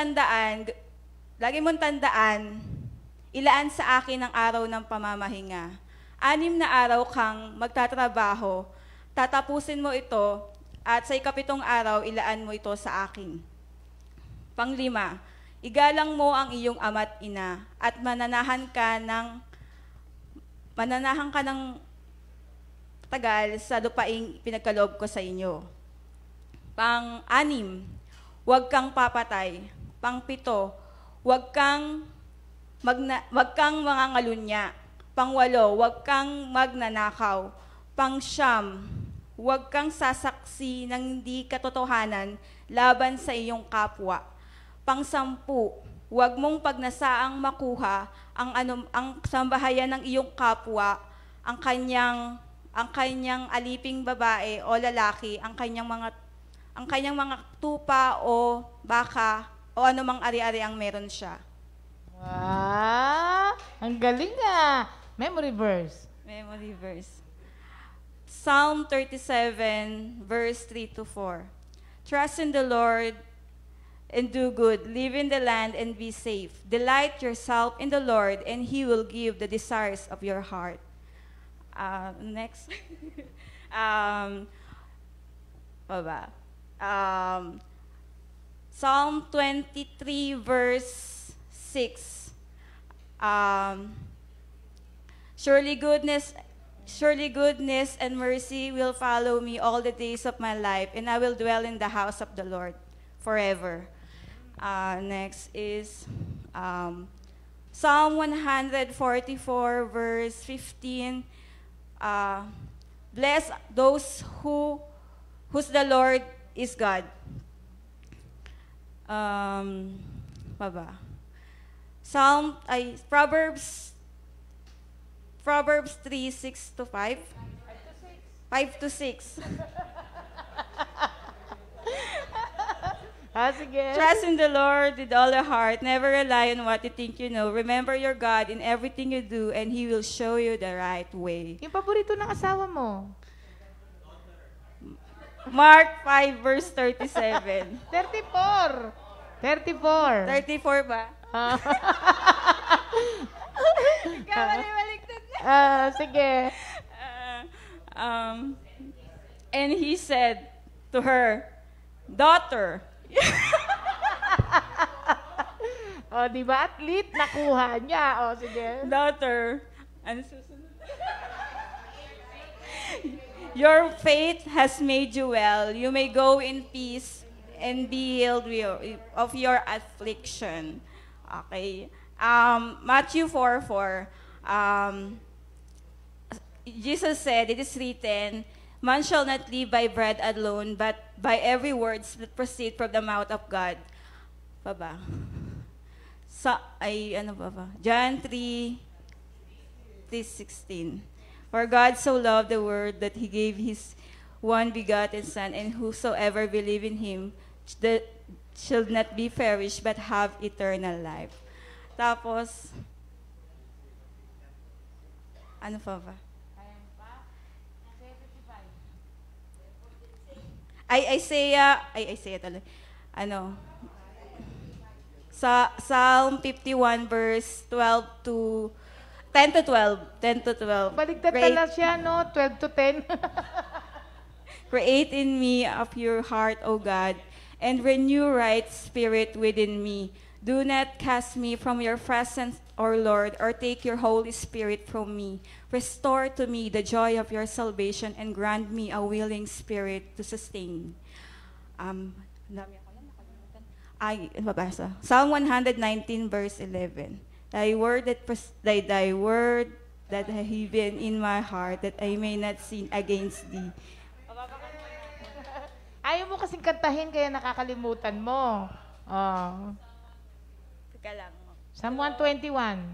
tandaan, ilaan sa akin ang araw ng pamamahinga. 6 na araw kang magtatrabaho, tatapusin mo ito, at sa 7th araw, ilaan mo ito sa akin. Pang-5, igalang mo ang iyong ama't ina, at mananahan ka ng tagal sa lupaing pinagkaloob ko sa inyo. Pang-6, huwag kang papatay. Pang-7, huwag kang mangangalunya. Pang-8, huwag kang magnanakaw. Pang-9, huwag kang sasaksi ng hindi katotohanan laban sa iyong kapwa. Pang-10, huwag mong pagnasaang makuha ang sambahayan ng iyong kapwa, ang kanyang aliping babae o lalaki, ang kanyang mga tupa o baka o anumang ari-ari ang meron siya. Wow! Ang galing ah! Memory verse. Memory verse. Psalm 37, verse 3-4. Trust in the Lord and do good. Live in the land and be safe. Delight yourself in the Lord, and He will give the desires of your heart. Next. Baba. Psalm 23, verse 6. Surely goodness and mercy will follow me all the days of my life, and I will dwell in the house of the Lord forever. Next is Psalm 144, verse 15. Bless those whose the Lord is God. Proverbs 3, 6-5. 5-6. Sige. Trust in the Lord with all your heart. Never rely on what you think you know. Remember your God in everything you do, and He will show you the right way. Yung paborito ng asawa mo? Mark 5, verse 37. 34. 34. 34 ba? Baliktad na. Sige. And he said to her, Daughter. Di ba? Athlete, nakuha niya. Sige. Daughter. Ano susunod? Your faith has made you well. You may go in peace and be healed of your affliction. Okay. Matthew 4:4. Jesus said, it is written, man shall not live by bread alone, but by every word that proceed from the mouth of God. Baba. John 3:16. For God so loved the world that He gave His one begotten Son, and whosoever believe in Him shall not be perished, but have eternal life. Tapos, ano pa ba? Isaiah talaga. Sa Psalm 51 verse 10-12. Baligtad pala siya, no? 12-10. Create in me a pure heart, O God, and renew right spirit within me. Do not cast me from your presence, O Lord, or take your Holy Spirit from me. Restore to me the joy of your salvation and grant me a willing spirit to sustain. Psalm 119 verse 11. Thy word that I hidden in my heart, that I may not sin against thee. Ayaw mo kasing kantahin, kaya nakakalimutan mo. Teka lang. Psalm 121.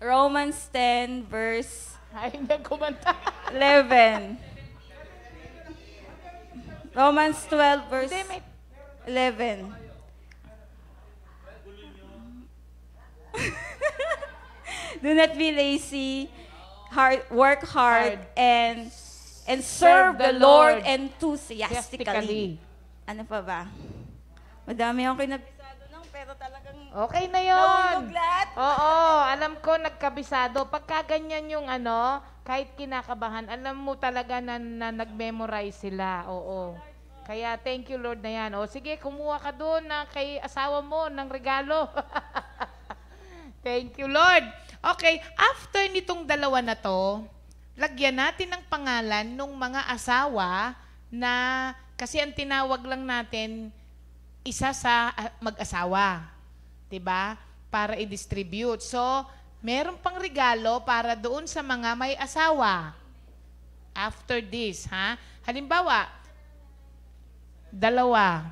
Romans 10 verse Ayaw niya kumanta. 11. Romans 12 verse 11. Do not be lazy, work hard, and serve the Lord enthusiastically. Ano pa ba? Madami akong kinabisado ng, pero talagang Okay na yun. nahulog lahat. Oo, alam ko nagkabisado. Pagka ganyan yung kahit kinakabahan, alam mo talaga na nag-memorize sila. Oo. Kaya thank you Lord na yan. O sige, kumuha ka doon na kay asawa mo ng regalo. Thank you Lord. Okay, after nitong dalawa na to, lagyan natin ng pangalan nung mga asawa na, kasi ang tinawag lang natin, isa sa mag-asawa. 'Di ba? Para i-distribute. So, meron pang regalo para doon sa mga may asawa. After this, ha? Halimbawa, dalawa.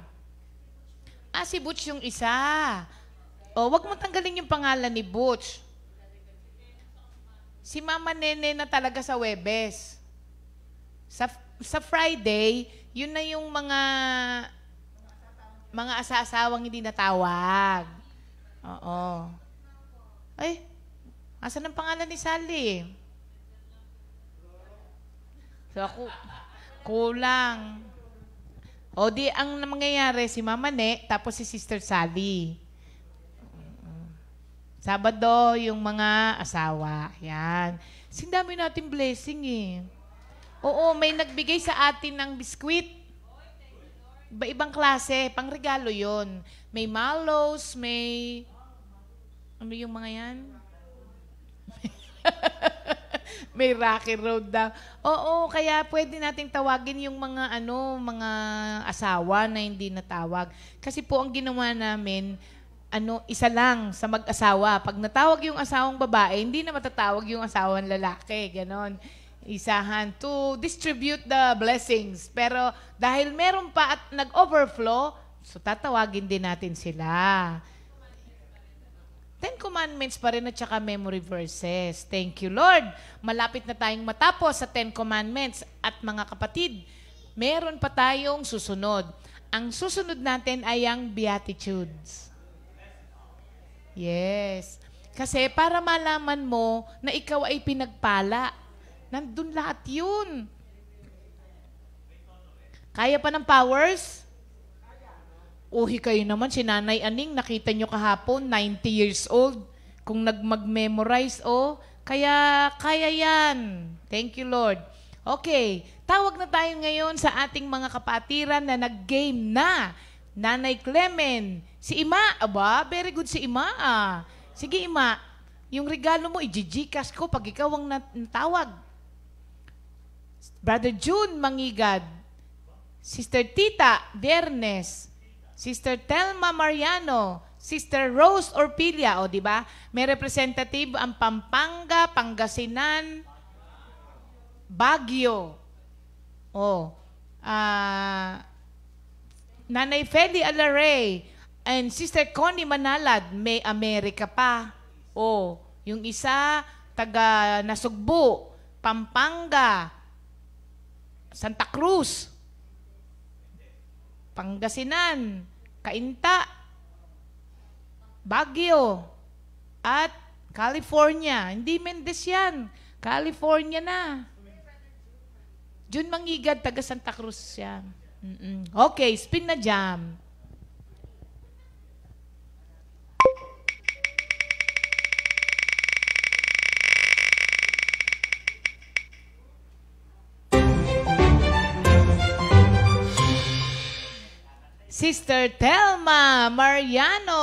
Si Butch yung isa. O, wag mo tanggalin yung pangalan ni Butch. Si Mama Nene na talaga sa Webes. Sa Friday, yun na yung mga asa-asawang hindi natawag. Oo. Ay, asan ang pangalan ni Sally? So, kulang. O di, ang mangyayari, si Mama Ne, tapos si Sister Sally. Sabado, yung mga asawa. Yan. Sindami natin blessing eh. Oo, may nagbigay sa atin ng biskwit. Iba-ibang klase, pangregalo yon. May mallows, may... Ano yung mga yan? May Rocky Road daw. Oo, kaya pwede nating tawagin yung mga asawa na hindi natawag. Kasi po ang ginawa namin, isa lang sa mag-asawa. Pag natawag yung asawang babae, hindi na matatawag yung asawang lalaki. Ganon. Isahan to distribute the blessings. Pero dahil meron pa at nag-overflow, so tatawagin din natin sila. 10 Commandments pa rin at saka memory verses. Thank you, Lord. Malapit na tayong matapos sa 10 Commandments. At mga kapatid, meron pa tayong susunod. Ang susunod natin ay ang Beatitudes. Yes. Kasi para malaman mo na ikaw ay pinagpala. Nandun lahat yun. Kaya pa ng powers? Uhi kayo naman, si Nanay Aning, nakita nyo kahapon, 90 years old. Kung mag-memorize, kaya yan. Thank you, Lord. Okay, tawag na tayo ngayon sa ating mga kapatiran na nag-game na. Nanay Clemen, si Ima, very good si Ima. Sige, Ima, yung regalo mo, i-Gcash ko pag ikaw ang natawag. Brother June Mangigad, Sister Tita Bernes, Sister Telma Mariano, Sister Rose Orpilia, di ba? May representative ang Pampanga, Pangasinan, Baguio. Nanay Feli Alaray and Sister Connie Manalad, may Amerika pa. Yung isa, taga Nasugbu, Pampanga, Santa Cruz, Pangasinan, Cainta, Baguio, at California. Hindi Mendez yan. California na. June Mangigad, taga Santa Cruz yan. Okay, spin na jam. Sister Telma Mariano.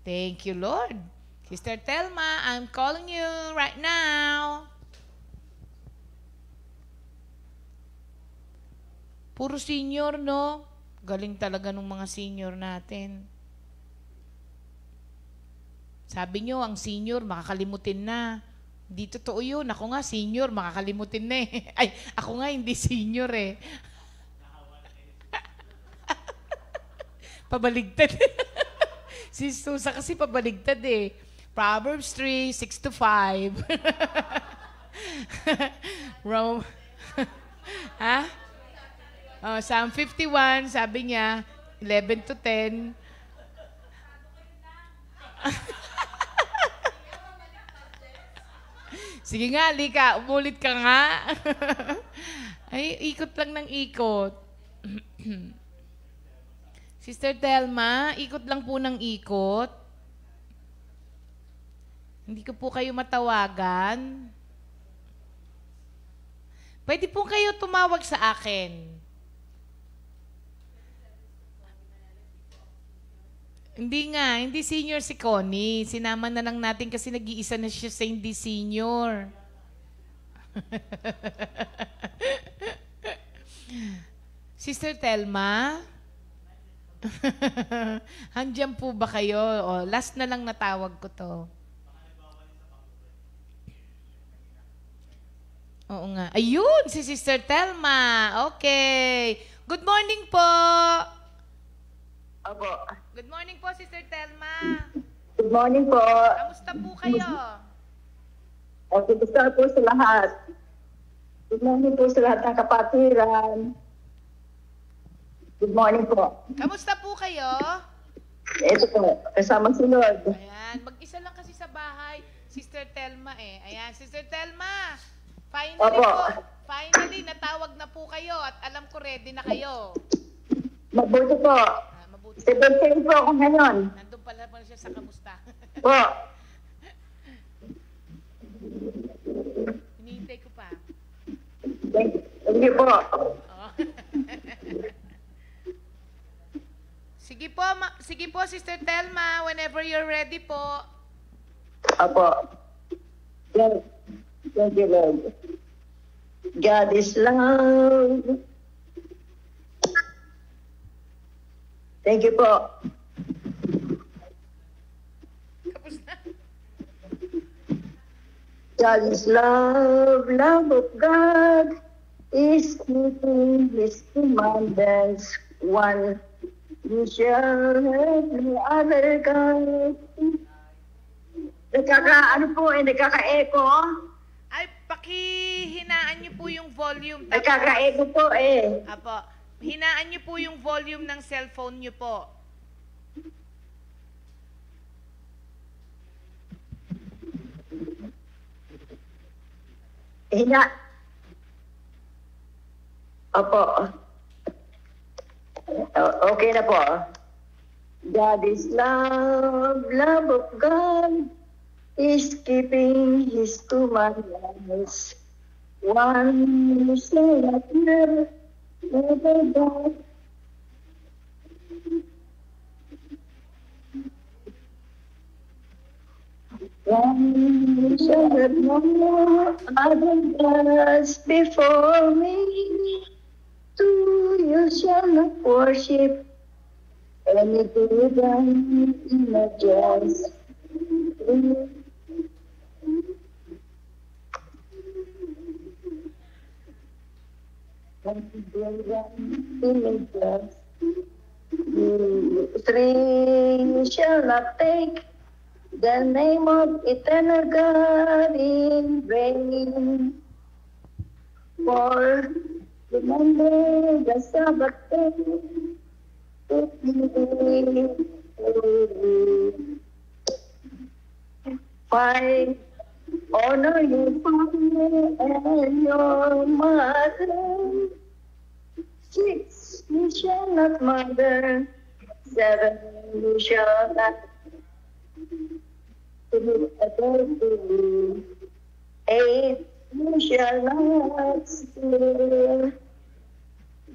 Thank you, Lord. Sister Telma, I'm calling you right now. Puro senior, no? Galing talaga ng mga senior natin. Sabi nyo, ang senior, makakalimutin na. Di totoo yun. Ako nga, senior, makakalimutin na eh. Ay, ako nga, hindi senior eh. Pabaligtad. Si Susa kasi pabaligtad eh. Proverbs 3, 6-5. Rome. Psalm 51, sabi niya, 11-10. Sige nga, Lika, umulit ka nga. Ay, ikot lang ng ikot. Sister Telma, ikot lang po ng ikot. Hindi ko po kayo matawagan. Pwede po kayo tumawag sa akin. Hindi senior si Connie. Sinama na lang natin kasi nag-iisa na siya sa hindi senior. Sister Telma, handyan po ba kayo? Last na lang natawag ko to. Oo nga. Ayun, si Sister Telma. Okay. Good morning po. Opo. Good morning po, Sister Telma. Good morning po. Kamusta po kayo? Okay, gusto po sa lahat. Good morning po sa lahat ng kapatiran. Good morning po. Kamusta po kayo? Ito po, kasama si Lord. Ayan, mag-isa lang kasi sa bahay, Sister Telma eh. Ayan, Sister Telma, finally Opo. po, finally, natawag na po kayo at alam ko ready na kayo. Mabuti po. Mabuti. 17 po ako ngayon. Nandun pala po siya sa kamusta. Po. Hinihintay ko pa. Thank you po. Oh. Sige po, Sister Telma, whenever you're ready po. Opo. Thank you, Lord. God is love. Thank you po. Tapos na. God is love, love of God is keeping His commandments. One, you shall have no other God. Nagkaka-echo. Ay, pakihinaan niyo po yung volume. Nagkaka-echo po eh. Apo, hinaan niyo po yung volume ng cellphone niyo po. Opo. Okay na po. God is love, love of God is keeping His commandments. One shall not never, never die. One shall not know other gods before me. Two you shall not worship any golden images. Three you shall not take the name of eternal God in vain. For remember the Sabbath day to be holy. Five, honor your father and your mother. Six, you shall not murder. Seven, you shall not commit adultery. Eight, you shall not steal.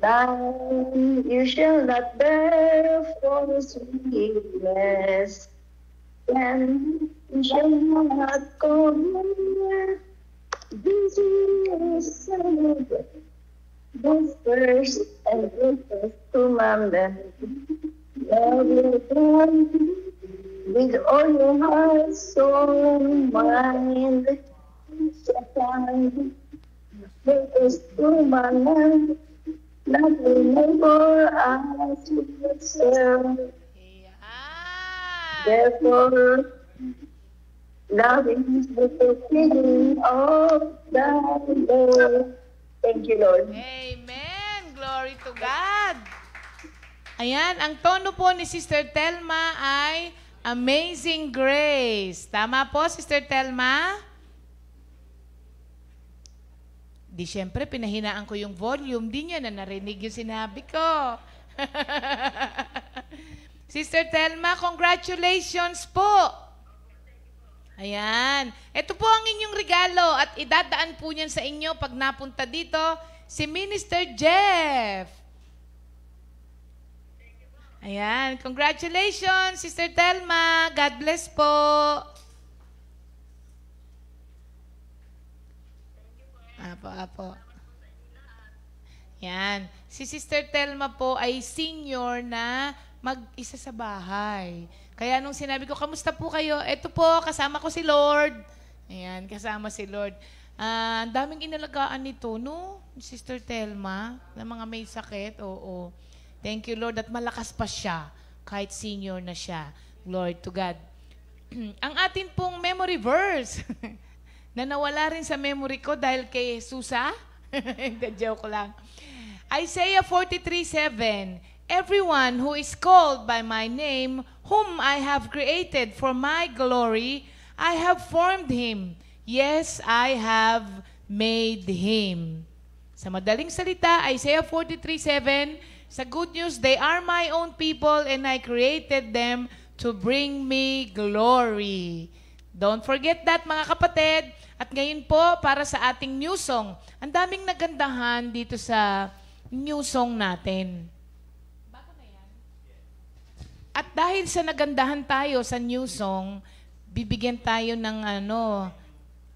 Nine, you shall not bear false witness. Ten, you shall not commit. This is the first and greatest commandment. Love your God with all your heart, soul, mind. Second, greatest commandment. Love your neighbor as yourself. Ayan. Therefore, love is the fulfilling of the Lord. Thank you, Lord. Amen. Glory to God. Ayan, ang tono po ni Sister Telma ay Amazing Grace. Tama po, Sister Telma? Di syempre, pinahinaan ko yung volume. Di niya na narinig yung sinabi ko. Sister Telma, congratulations po. Ayan. Ito po ang inyong regalo at idadaan po niyan sa inyo pag napunta dito si Minister Jeff. Ayan. Congratulations, Sister Telma. God bless po. Apo. Yan. Si Sister Telma po ay senior na mag-isa sa bahay. Kaya nung sinabi ko, kamusta po kayo? Eto po, kasama ko si Lord. Ayan, kasama si Lord. Ang daming inalagaan nito, no? Sister Telma, na mga may sakit. Oo. Thank you, Lord, at malakas pa siya. kahit senior na siya. Glory to God. Ang atin pong memory verse na nawala rin sa memory ko dahil kay Susa. Hindi, joke lang. Isaiah 43:7. Everyone who is called by my name, whom I have created for my glory, I have formed him. Yes, I have made him. Sa madaling salita, Isaiah 43:7, sa good news, they are my own people and I created them to bring me glory. Don't forget that, mga kapatid. At ngayon po, para sa ating new song, ang daming nagandahan dito sa new song natin. At dahil sa nagandahan tayo sa new song, bibigyan tayo ng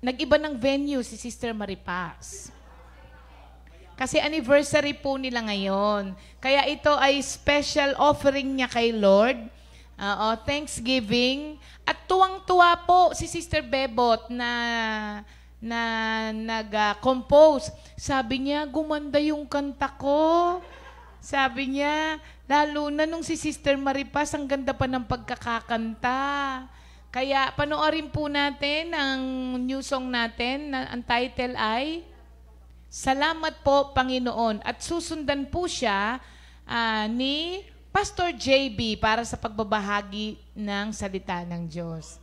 nag-iba ng venue si Sister Maripas. Kasi anniversary po nila ngayon. Kaya ito ay special offering niya kay Lord. Thanksgiving. At tuwang-tuwa po si Sister Bebot na nag-compose. Sabi niya, gumanda yung kanta ko. Sabi niya, lalo na nung si Sister Maripas, ang ganda pa ng pagkakakanta. Kaya panoorin po natin ang new song natin na ang title ay Salamat po, Panginoon. At susundan po siya ni Pastor JB para sa pagbabahagi ng salita ng Diyos.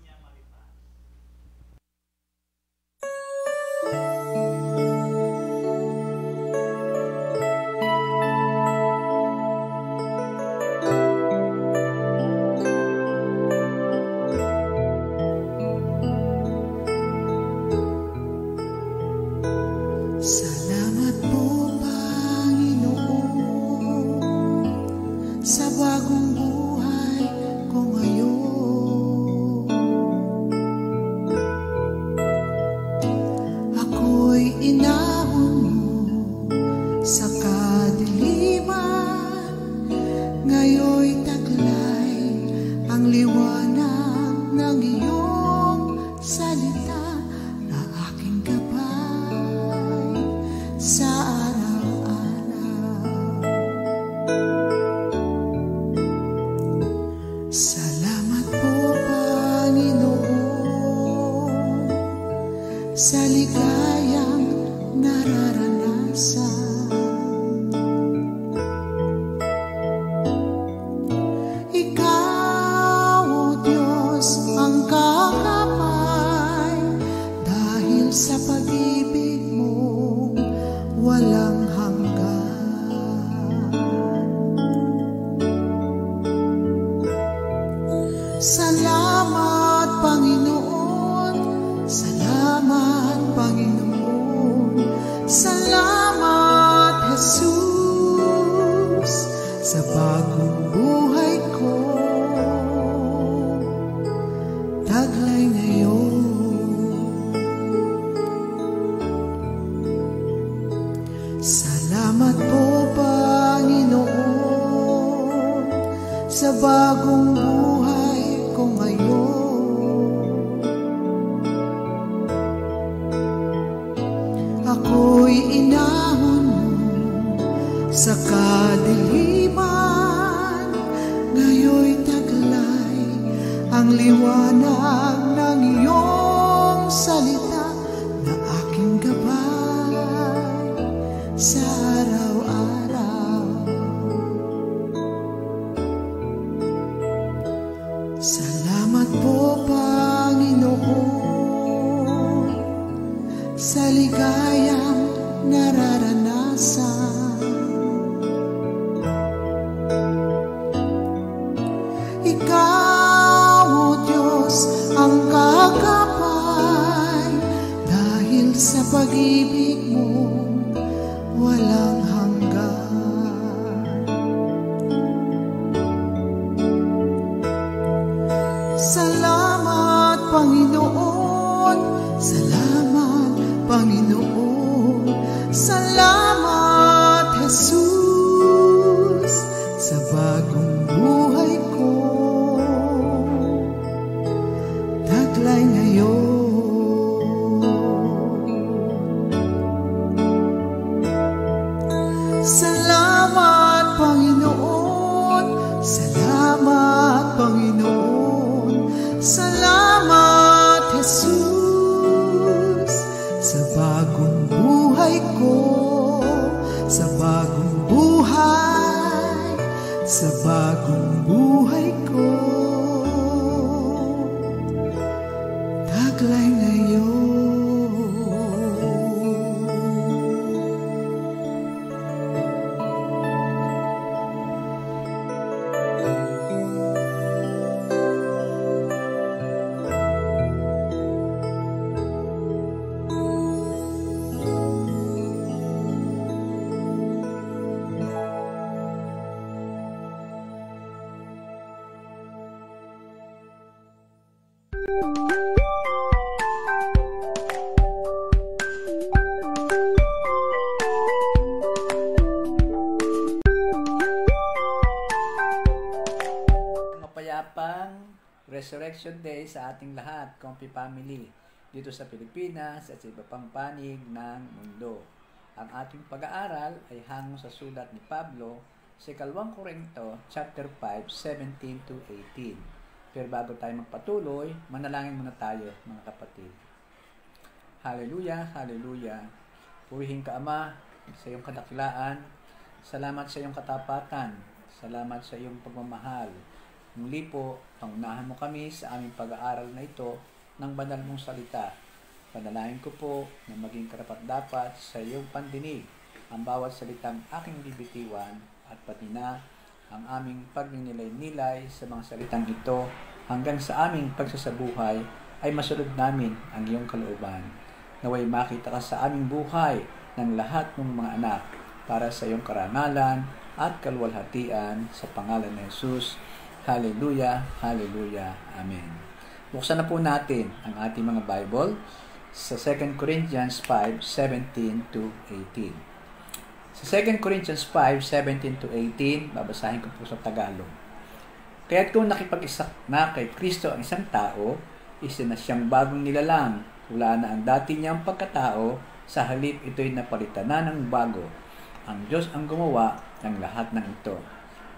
Salamat po, Panginoon, sa bagong buhay ko ngayon. Ako'y inahon mo sa kadiliman, ngayon'y taglay ang liwanag ng iyong salita na aking gabay sa araw-araw. Salamat po, Panginoon, sa ligayang nararanasan. Ikaw, O Diyos, ang kakamay, dahil sa pag-ibig mo walang hanggan. Salamat, Panginoon. Salamat, Panginoon. Salamat, Jesus, sa bagong buhay ko. Taglay ngayon. Salamat po, Panginoon, sa bagong buhay ko ngayon. Ako'y inahon mo sa kadiliman, ngayon'y taglay ang liwanag ng iyong salita na aking gabay sa araw-araw. Salamat po, Panginoon, sa ligayang nararanasan. Ikaw, O Diyos, ang kakapay, dahil sa pag-ibig mo walang hanggan. Salamat, Panginoon. Salamat, Panginoon. Salamat, Jesus, sa bagong buhay ko. Taglay ngayon. Salamat, Panginoon. Salamat, taglay ngayon. Mapayapang Resurrection Day sa ating lahat, Comfy Family, dito sa Pilipinas at sa iba pang panig ng mundo. Ang ating pag-aaral ay hango sa sulat ni Pablo sa 2 Corinto chapter 5, 17 to 18. Pero bago tayo magpatuloy, manalangin muna tayo, mga kapatid. Hallelujah, hallelujah. Purihin ka, Ama, sa iyong kadakilaan. Salamat sa iyong katapatan. Salamat sa iyong pagmamahal. Muli po, pangunahan mo kami sa aming pag-aaral na ito ng banal mong salita. Panalangin ko po na maging karapat-dapat sa iyong pandinig ang bawat salitang aking bibitiwan at pati na ang aming pagninilay-nilay sa mga salitang ito hanggang sa aming pagsasabuhay ay masunod namin ang iyong kalooban. Naway makita ka sa aming buhay ng lahat ng mga anak para sa iyong karangalan at kaluwalhatian sa pangalan ni Jesus. Hallelujah, hallelujah, amen. Buksan na po natin ang ating mga Bible sa 2 Corinthians 5, 17 to 18. Sa 2 Corinthians 5, 17 to 18, babasahin ko po sa Tagalog. Kaya't kung nakipag-isa na kay Kristo ang isang tao, isa na siyang bagong nilalang. Wala na ang dati niyang pagkatao, sa halip ito'y napalitan na ng bago. Ang Diyos ang gumawa ng lahat ng ito.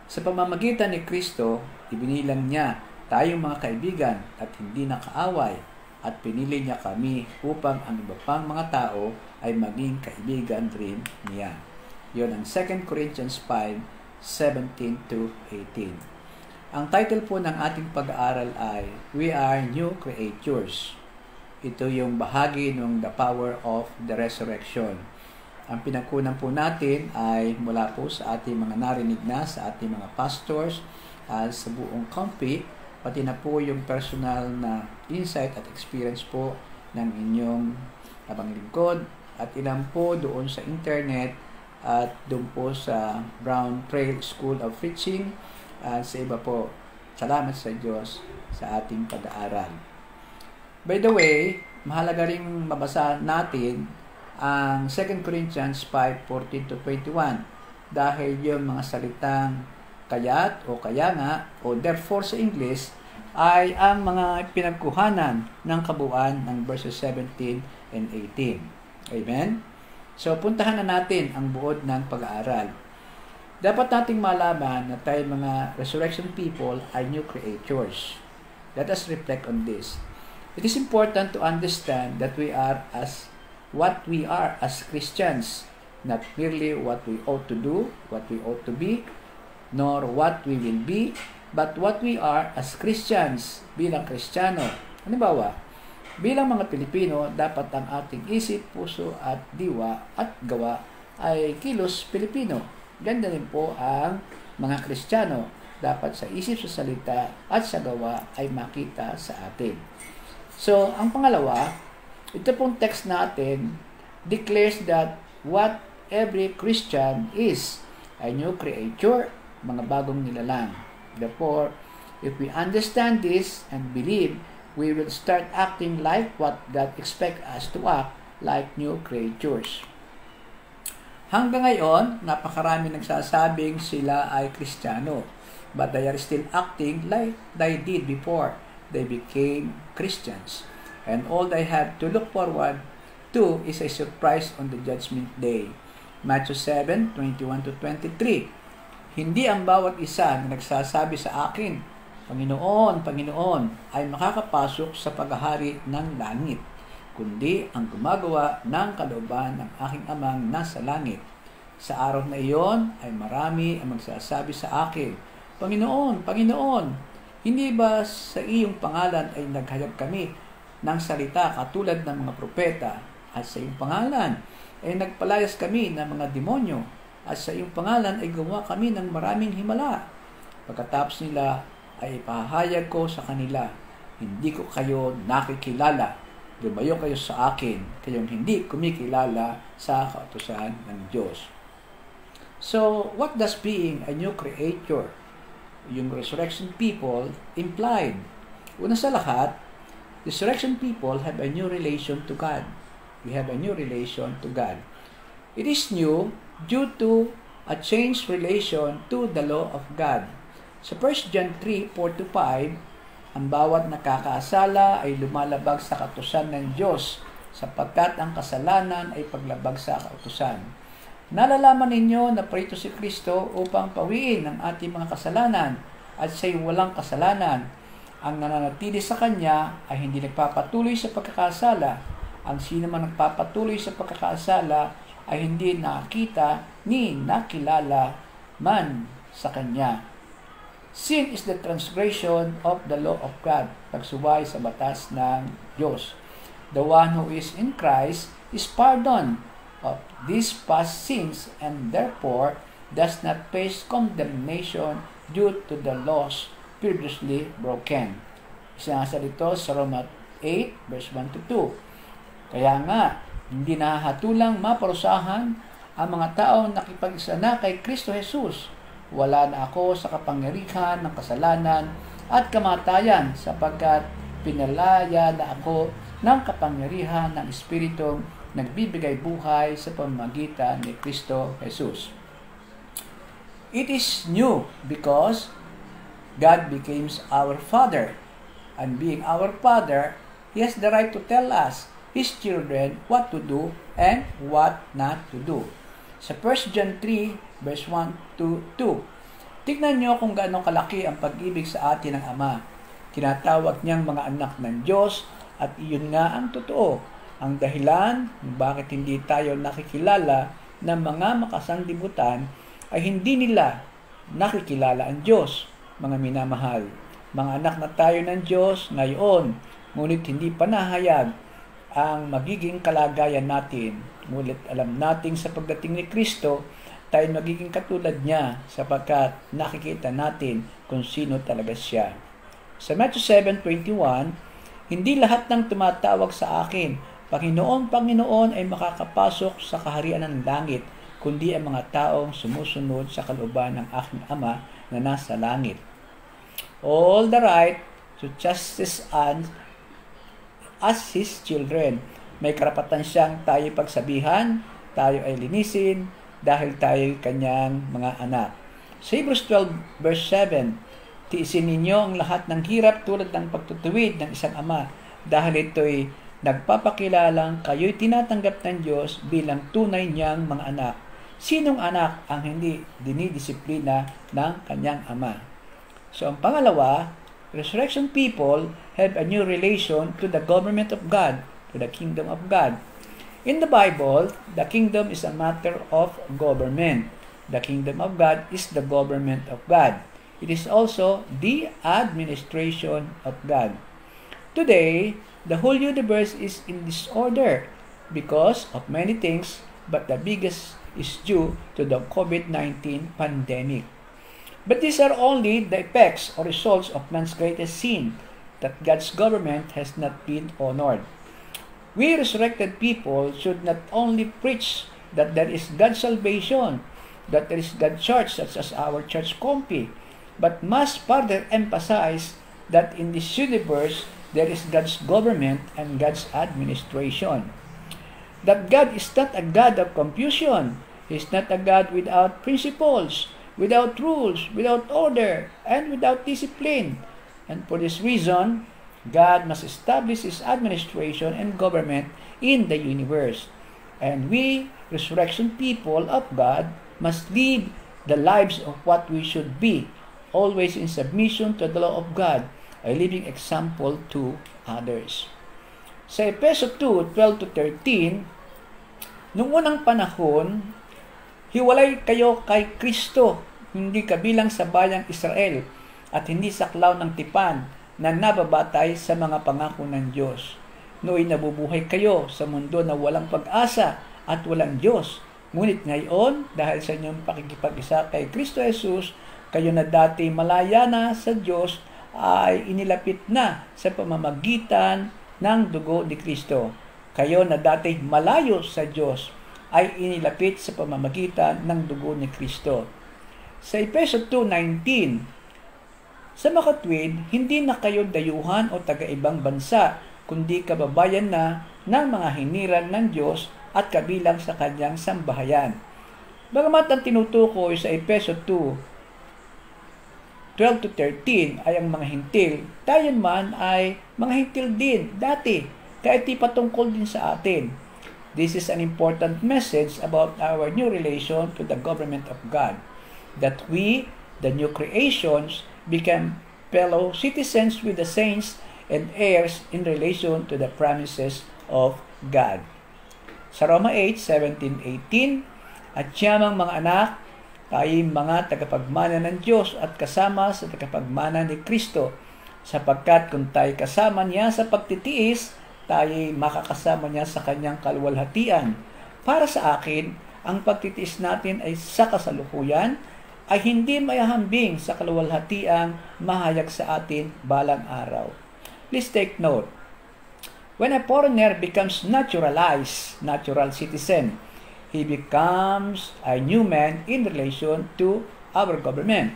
Sa pamamagitan ni Kristo, ibinilang niya tayong mga kaibigan at hindi nakaaway at pinili niya kami upang ang iba pang mga tao ay maging kaibigan rin niya. Yon ang 2 Corinthians 5, 17 to 18. Ang title po ng ating pag-aaral ay We Are New Creatures. Ito yung bahagi ng The Power of the Resurrection. Ang pinagkunan po natin ay mula po sa ating mga narinig na sa ating mga pastors sa buong Comfy, pati na po yung personal na insight at experience po ng inyong abang lingkod at ilan po doon sa internet at doon po sa Brown Trail School of Preaching at sa iba po. Salamat sa Diyos sa ating pag-aaral. By the way, mahalaga ring mabasa natin ang 2 Corinthians 5:14 to 21 dahil yung mga salitang kaya't o kaya nga o therefore sa English ay ang mga pinagkuhanan ng kabuuan ng verses 17 and 18. Amen? So puntahan na natin ang buod ng pag-aaral. Dapat nating malaman na tayo mga resurrection people are new creatures. Let us reflect on this. It is important to understand that we are what we are as Christians, not merely what we ought to do, what we ought to be, nor what we will be, but what we are as Christians, bilang Kristiyano. Halimbawa, bilang mga Pilipino, dapat ang ating isip, puso at diwa at gawa ay kilos Pilipino. Ganda rin po ang mga Kristiyano. Dapat sa isip, sa salita at sa gawa ay makita sa atin. So, ang pangalawa, ito pong text natin declares that what every Christian is a new creature, mga bagong nilalang. Therefore, if we understand this and believe, we will start acting like what God expects us to act, like new creatures. Hanggang ngayon, napakarami nagsasabing sila ay Kristiyano, but they are still acting like they did before they became Christians. And all they have to look forward to is a surprise on the judgment day. Matthew 7, 21 to 23. Hindi ang bawat isa na nagsasabi sa akin, Panginoon, Panginoon, ay makakapasok sa paghahari ng langit, kundi ang gumagawa ng kalooban ng aking amang nasa langit. Sa araw na iyon ay marami ang magsasabi sa akin, Panginoon, Panginoon, hindi ba sa iyong pangalan ay naghayag kami ng salita katulad ng mga propeta, at sa iyong pangalan ay nagpalayas kami ng mga demonyo, at sa iyong pangalan ay gumawa kami ng maraming himala. Pagkatapos nila ay ipahayag ko sa kanila, hindi ko kayo nakikilala. Lumayo kayo sa akin, kayong hindi kumikilala sa kautusan ng Diyos. So, what does being a new creator, yung resurrection people, implied? Una sa lahat, resurrection people have a new relation to God. We have a new relation to God. It is new due to a changed relation to the law of God. Sa 1 John 3:4-5, ang bawat nakakaasala ay lumalabag sa kautusan ng Diyos, sapagkat ang kasalanan ay paglabag sa kautusan. Nalalaman ninyo na parito si Kristo upang pawiin ang ating mga kasalanan, at siya'y walang kasalanan. Ang nananatili sa Kanya ay hindi nagpapatuloy sa pagkakasala. Ang sino man nagpapatuloy sa pagkakasala ay hindi nakita ni nakilala man sa Kanya. Sin is the transgression of the law of God, pagsuway sa batas ng Diyos. The one who is in Christ is pardoned of these past sins and therefore does not face condemnation due to the laws previously broken. Isa dito sa Roma 8, verse 1-2. Kaya nga, hindi nahahatulang maparusahan ang mga taong nakipag-isa na kay Kristo Jesus. Wala na ako sa kapangyarihan ng kasalanan at kamatayan, sapagkat pinalaya na ako ng kapangyarihan ng Espiritong nagbibigay buhay sa pamamagitan ni Kristo Jesus. It is new because God becomes our Father, and being our Father, He has the right to tell us, His children, what to do and what not to do. Sa 1 John 3, verse 1-2, tignan nyo kung gaano kalaki ang pag-ibig sa atin ng Ama. Tinatawag niyang mga anak ng Diyos, at iyon nga ang totoo. Ang dahilan bakit hindi tayo nakikilala ng mga makasangdibutan ay hindi nila nakikilala ang Diyos. Mga minamahal, mga anak na tayo ng Diyos ngayon, ngunit hindi pa nahayag ang magiging kalagayan natin. Ngunit alam natin sa pagdating ni Kristo, tayo magiging katulad niya, sapagkat nakikita natin kung sino talaga siya. Sa Matthew 7:21, hindi lahat ng tumatawag sa akin, Panginoon, Panginoon, ay makakapasok sa kaharian ng langit, kundi ang mga taong sumusunod sa kalooban ng aking Ama na nasa langit. All the right to justice and as His children. May karapatan siyang tayo pagsabihan, tayo ay linisin, dahil tayo kanyang mga anak. Sa Hebrews 12, verse 7, tiisin ninyo ang lahat ng hirap tulad ng pagtutuwid ng isang ama, dahil ito'y nagpapakilalang kayo'y tinatanggap ng Diyos bilang tunay niyang mga anak. Sinong anak ang hindi dinidisiplina ng kanyang ama? So, ang pangalawa, resurrection people have a new relation to the government of God, to the kingdom of God. In the Bible, the kingdom is a matter of government. The kingdom of God is the government of God. It is also the administration of God. Today, the whole universe is in disorder because of many things, but the biggest is due to the COVID-19 pandemic. But these are only the effects or results of man's greatest sin, that God's government has not been honored. We resurrected people should not only preach that there is God's salvation, that there is God's church, such as our church Compi, but must further emphasize that in this universe there is God's government and God's administration. That God is not a God of confusion. He is not a God without principles, without rules, without order, and without discipline. And for this reason, God must establish His administration and government in the universe. And we, resurrection people of God, must live the lives of what we should be, always in submission to the law of God, a living example to others. Sa Efeso 2:12-13, nung unang panahon, hiwalay kayo kay Kristo, hindi kabilang sa bayang Israel, at hindi saklaw ng tipan na nababatay sa mga pangako ng Diyos. Nooy nabubuhay kayo sa mundo na walang pag-asa at walang Diyos. Ngunit ngayon, dahil sa inyong pakikipag-isa kay Kristo Jesus, kayo na dati malaya na sa Diyos ay inilapit na sa pamamagitan ng dugo ni Kristo. Kayo na dati malayo sa Diyos ay inilapit sa pamamagitan ng dugo ni Kristo. Sa Efeso 2:19, sa makatwid, hindi na kayo dayuhan o taga-ibang bansa, kundi kababayan na ng mga hiniran ng Diyos at kabilang sa kanyang sambahayan. Bagamat ang tinutukoy sa Efeso 2:12-13 ay ang mga hintil, tayo man ay mga hintil din dati, kahit di patungkol din sa atin. This is an important message about our new relation to the government of God, that we, the new creations, become fellow citizens with the saints and heirs in relation to the promises of God. Sa Roma 8:17-18, at siyamang mga anak, tayo'y mga tagapagmana ng Diyos at kasama sa tagapagmana ni Kristo, sapagkat kung tayo kasama niya sa pagtitiis, tayo'y makakasama niya sa kanyang kaluwalhatian. Para sa akin, ang pagtitiis natin ay sa kasalukuyan, ay hindi mayahambing sa kaluwalhatiang mahayag sa atin balang araw. Please take note, when a foreigner becomes naturalized, natural citizen, he becomes a new man in relation to our government.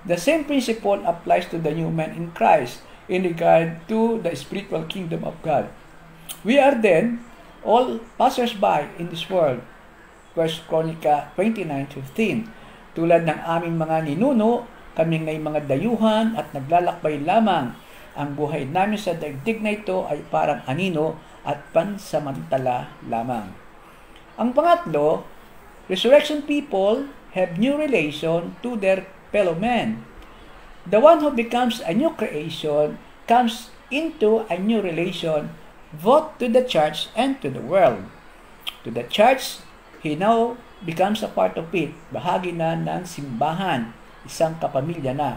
The same principle applies to the new man in Christ in regard to the spiritual kingdom of God. We are then all passers-by in this world. 1 Chronica 29:15. Tulad ng aming mga ninuno, kami ngay mga dayuhan at naglalakbay lamang. Ang buhay namin sa daigdig na ito ay parang anino at pansamantala lamang. Ang pangatlo, resurrection people have new relation to their fellow men. The one who becomes a new creation comes into a new relation both to the church and to the world. To the church, he now becomes a part of it, bahagi na ng simbahan, isang kapamilya na.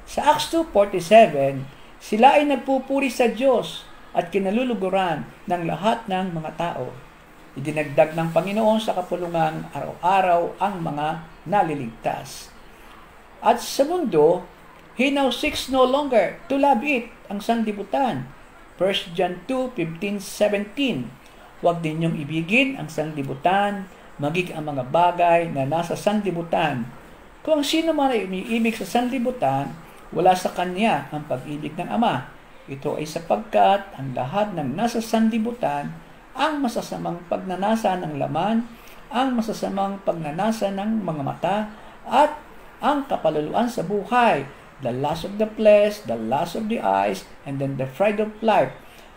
Sa Acts 2:47, sila ay nagpupuri sa Diyos at kinaluluguran ng lahat ng mga tao. Idinagdag ng Panginoon sa kapulungan araw-araw ang mga naliligtas. At sa mundo, he now seeks no longer to love it, ang sanlibutan. 1 John 2:15-17. Huwag ninyong ibigin ang sanlibutan, maging ang mga bagay na nasa sanlibutan. Kung sino man ay umiibig sa sanlibutan, wala sa kanya ang pag-ibig ng Ama. Ito ay sapagkat ang lahat ng nasa sanlibutan, ang masasamang pagnanasa ng laman, ang masasamang pagnanasa ng mga mata, at ang kapaluluan sa buhay, the lust of the flesh, the lust of the eyes, and then the pride of life.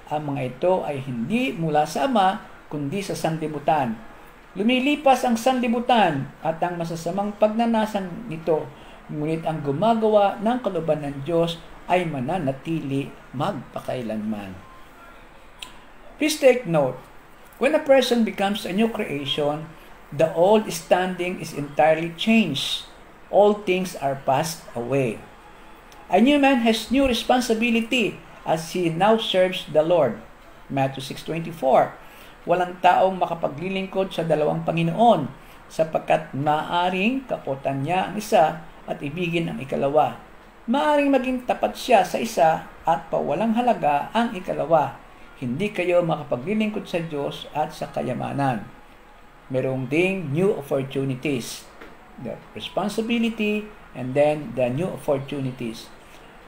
Ang mga ito ay hindi mula sa Ama, kundi sa sanlibutan. Lumilipas ang sanlibutan at ang masasamang pagnanasang nito, ngunit ang gumagawa ng kalooban ng Diyos ay mananatili magpakailanman. Please take note, when a person becomes a new creation, the old standing is entirely changed. All things are passed away. A new man has new responsibility as he now serves the Lord. Matthew 6:24. Walang taong makapaglilingkod sa dalawang Panginoon, sapagkat maaring kaputan niya ang isa at ibigin ang ikalawa. Maaring maging tapat siya sa isa at pawalang halaga ang ikalawa. Hindi kayo makapaglilingkod sa Diyos at sa kayamanan. Merong ding new opportunities. The responsibility and then the new opportunities.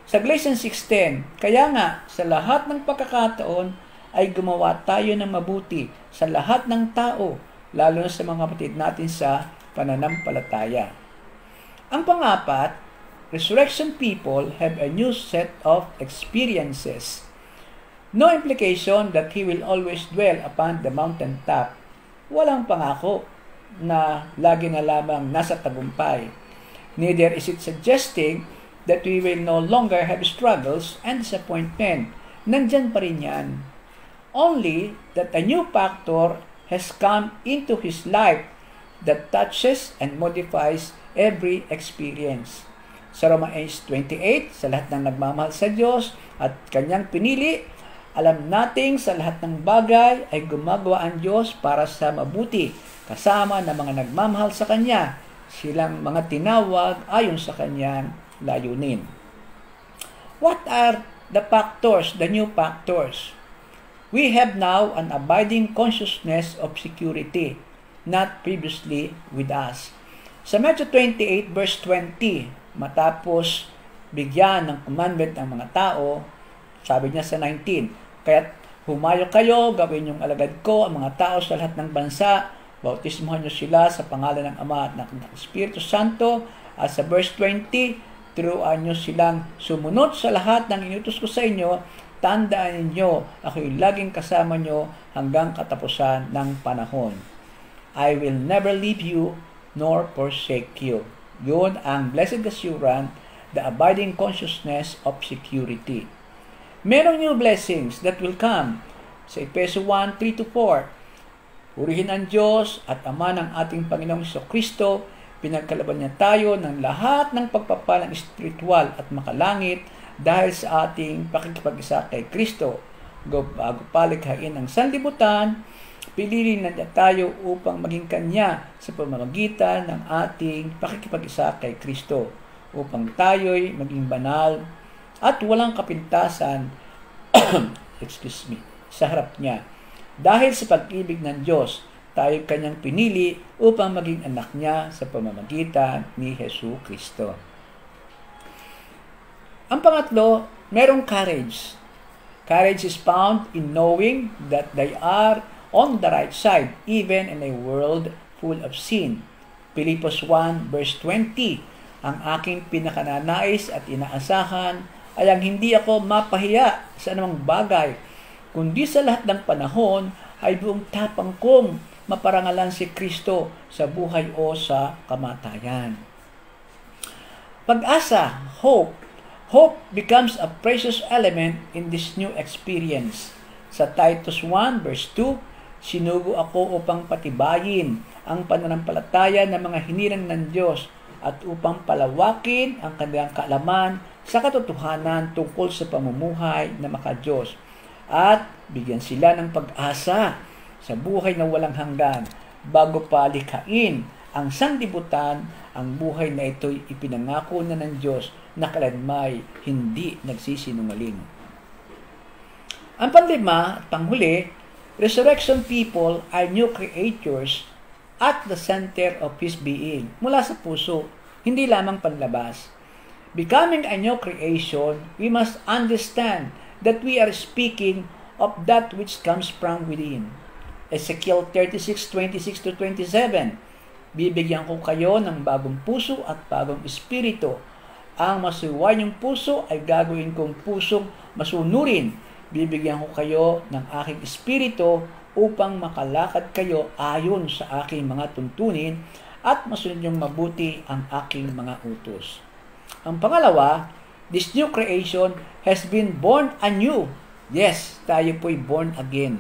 Sa Galatians 6:10, kaya nga sa lahat ng pagkakataon ay gumawa tayo ng mabuti sa lahat ng tao, lalo na sa mga kapatid natin sa pananampalataya. Ang pangapat, resurrection people have a new set of experiences. No implication that he will always dwell upon the mountaintop. Walang pangako na lagi na lamang nasa tagumpay. Neither is it suggesting that we will no longer have struggles and disappointment. Nandyan pa rin yan. Only that a new factor has come into his life that touches and modifies every experience. Sa Roma 8:28, sa lahat ng nagmamahal sa Diyos at kanyang pinili, Alam nating sa lahat ng bagay ay gumagawa ang Diyos para sa mabuti, kasama ng mga nagmamahal sa Kanya, silang mga tinawag ayon sa Kanyang layunin. What are the factors, the new factors? We have now an abiding consciousness of security, not previously with us. Sa Matthew 28 verse 20, matapos bigyan ng commandment ang mga tao, sabi niya sa 19, kaya't humayo kayo, gawin yung alagad ko ang mga tao sa lahat ng bansa, bautismuhan niyo sila sa pangalan ng Ama at ng Espiritu Santo, at sa verse 20, turuan niyo silang sumunod sa lahat ng inutos ko sa inyo, tandaan ninyo, ako'y laging kasama niyo hanggang katapusan ng panahon. I will never leave you nor forsake you. Yun ang blessed assurance, the abiding consciousness of security. Merong new blessings that will come. Sa Efeso 1, 3-4, purihin ang Diyos at Ama ng ating Panginoong Jesucristo, pinagkalaban niya tayo ng lahat ng pagpapalang espiritual at makalangit dahil sa ating pakikipag-isa kay Kristo. Bago palikhain ang sanlibutan, pinili na niya tayo upang maging Kanya sa pamamagitan ng ating pakikipag-isa kay Kristo, upang tayo'y maging banal at walang kapintasan sa harap niya. Dahil sa pag-ibig ng Diyos, tayo Kanyang pinili upang maging anak niya sa pamamagitan ni Hesus Kristo. Ang pangatlo, merong courage. Courage is found in knowing that they are on the right side, even in a world full of sin. Pilipos 1 verse 20, ang aking pinakananais at inaasahan ay ang hindi ako mapahiya sa anumang bagay, kundi sa lahat ng panahon ay buong tapang kong maparangalan si Kristo sa buhay o sa kamatayan. Pag-asa, hope. Hope becomes a precious element in this new experience. Sa Titus 1 verse 2, sinugo ako upang patibayin ang pananampalataya ng mga hinirang ng Diyos at upang palawakin ang kanilang kaalaman sa katotohanan tungkol sa pamumuhay na maka-Diyos at bigyan sila ng pag-asa sa buhay na walang hanggan bago palikhain ang sanlibutan. Ang buhay na ito'y ipinangako na ng Diyos na kailanmay hindi nagsisinungaling. Ang panglima at panghuli, resurrection people are new creatures at the center of His being, mula sa puso, hindi lamang panlabas. Becoming a new creation, we must understand that we are speaking of that which comes from within. Ezekiel 36:26-27, bibigyan ko kayo ng bagong puso at bagong espiritu. Ang masuwanyong puso ay gagawin kong pusong masunurin. Bibigyan ko kayo ng aking espiritu upang makalakad kayo ayon sa aking mga tuntunin at masunod niyong mabuti ang aking mga utos. Ang pangalawa, this new creation has been born anew. Yes, tayo po'y born again.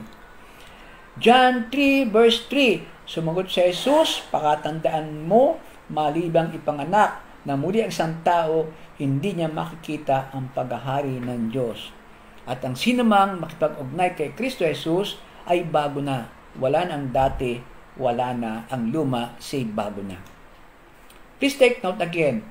John 3 verse 3, sumagot si Jesus, pakatandaan mo, malibang ipanganak na muli ang isang tao, hindi niya makikita ang paghahari ng Diyos. At ang sinumang makipag-ugnay kay Kristo Jesus ay bago na. Wala na ang dati, wala na ang luma, say bago na. Please take note again.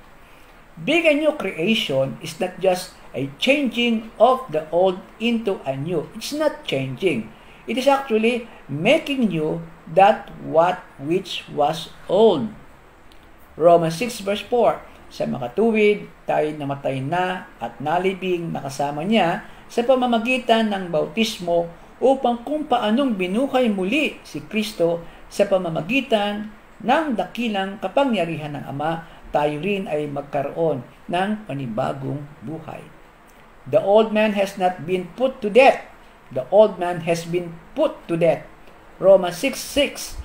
Being a new creation is not just a changing of the old into a new. It's not changing. It is actually making new that what which was old. Romans 6 verse 4, sa makatuwid, tayo namatay na at nalibing nakasama niya sa pamamagitan ng bautismo upang kung paanong binuhay muli si Kristo sa pamamagitan ng dakilang kapangyarihan ng Ama, tayo rin ay magkaroon ng panibagong buhay. The old man has not been put to death. The old man has been put to death. Romans 6:6,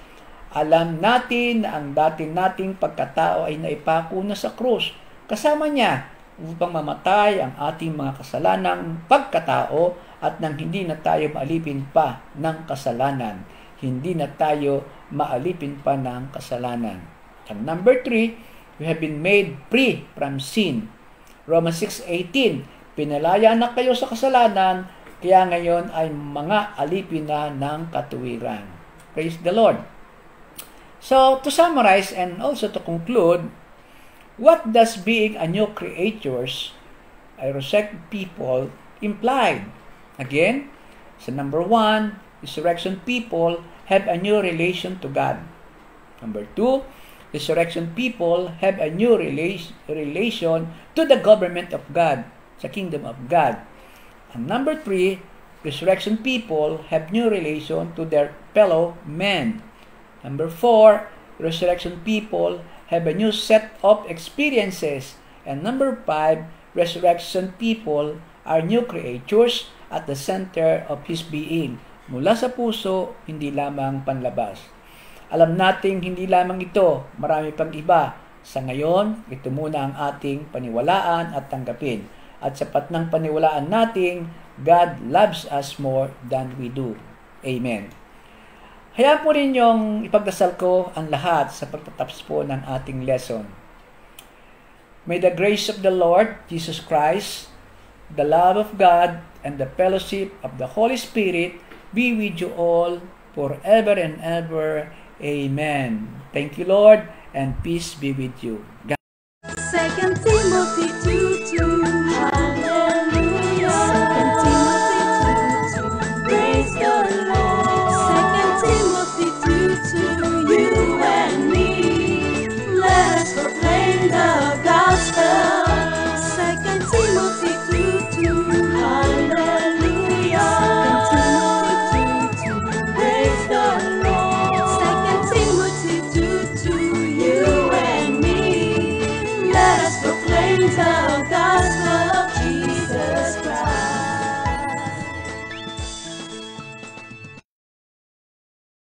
alam natin na ang dati nating pagkatao ay naipako na sa krus kasama niya upang mamatay ang ating mga kasalanang pagkatao at nang hindi na tayo maalipin pa ng kasalanan. Hindi na tayo maalipin pa ng kasalanan. And number 3, we have been made free from sin. Romans 6:18, pinalaya na kayo sa kasalanan, Kaya ngayon ay mga alipin na ng katuwiran. Praise the Lord. So, to summarize and also to conclude, what does being a new creatures, a resurrected people, implied? Again, so number 1, resurrection people have a new relation to God. Number 2, resurrection people have a new relation to the government of God, sa kingdom of God. And number 3, resurrection people have new relation to their fellow men. Number 4, resurrection people have a new set of experiences. And number 5, resurrection people are new creatures at the center of His being. Mula sa puso, hindi lamang panlabas. Alam nating hindi lamang ito, marami pang iba. Sa ngayon, ito muna ang ating paniwalaan at tanggapin. At sapat ng paniwalaan nating God loves us more than we do. Amen. Hayaan po rin yung ipagdasal ko ang lahat sa pagtatapos po ng ating lesson. May the grace of the Lord Jesus Christ, the love of God, and the fellowship of the Holy Spirit be with you all forever and ever. Amen. Thank you, Lord, and peace be with you.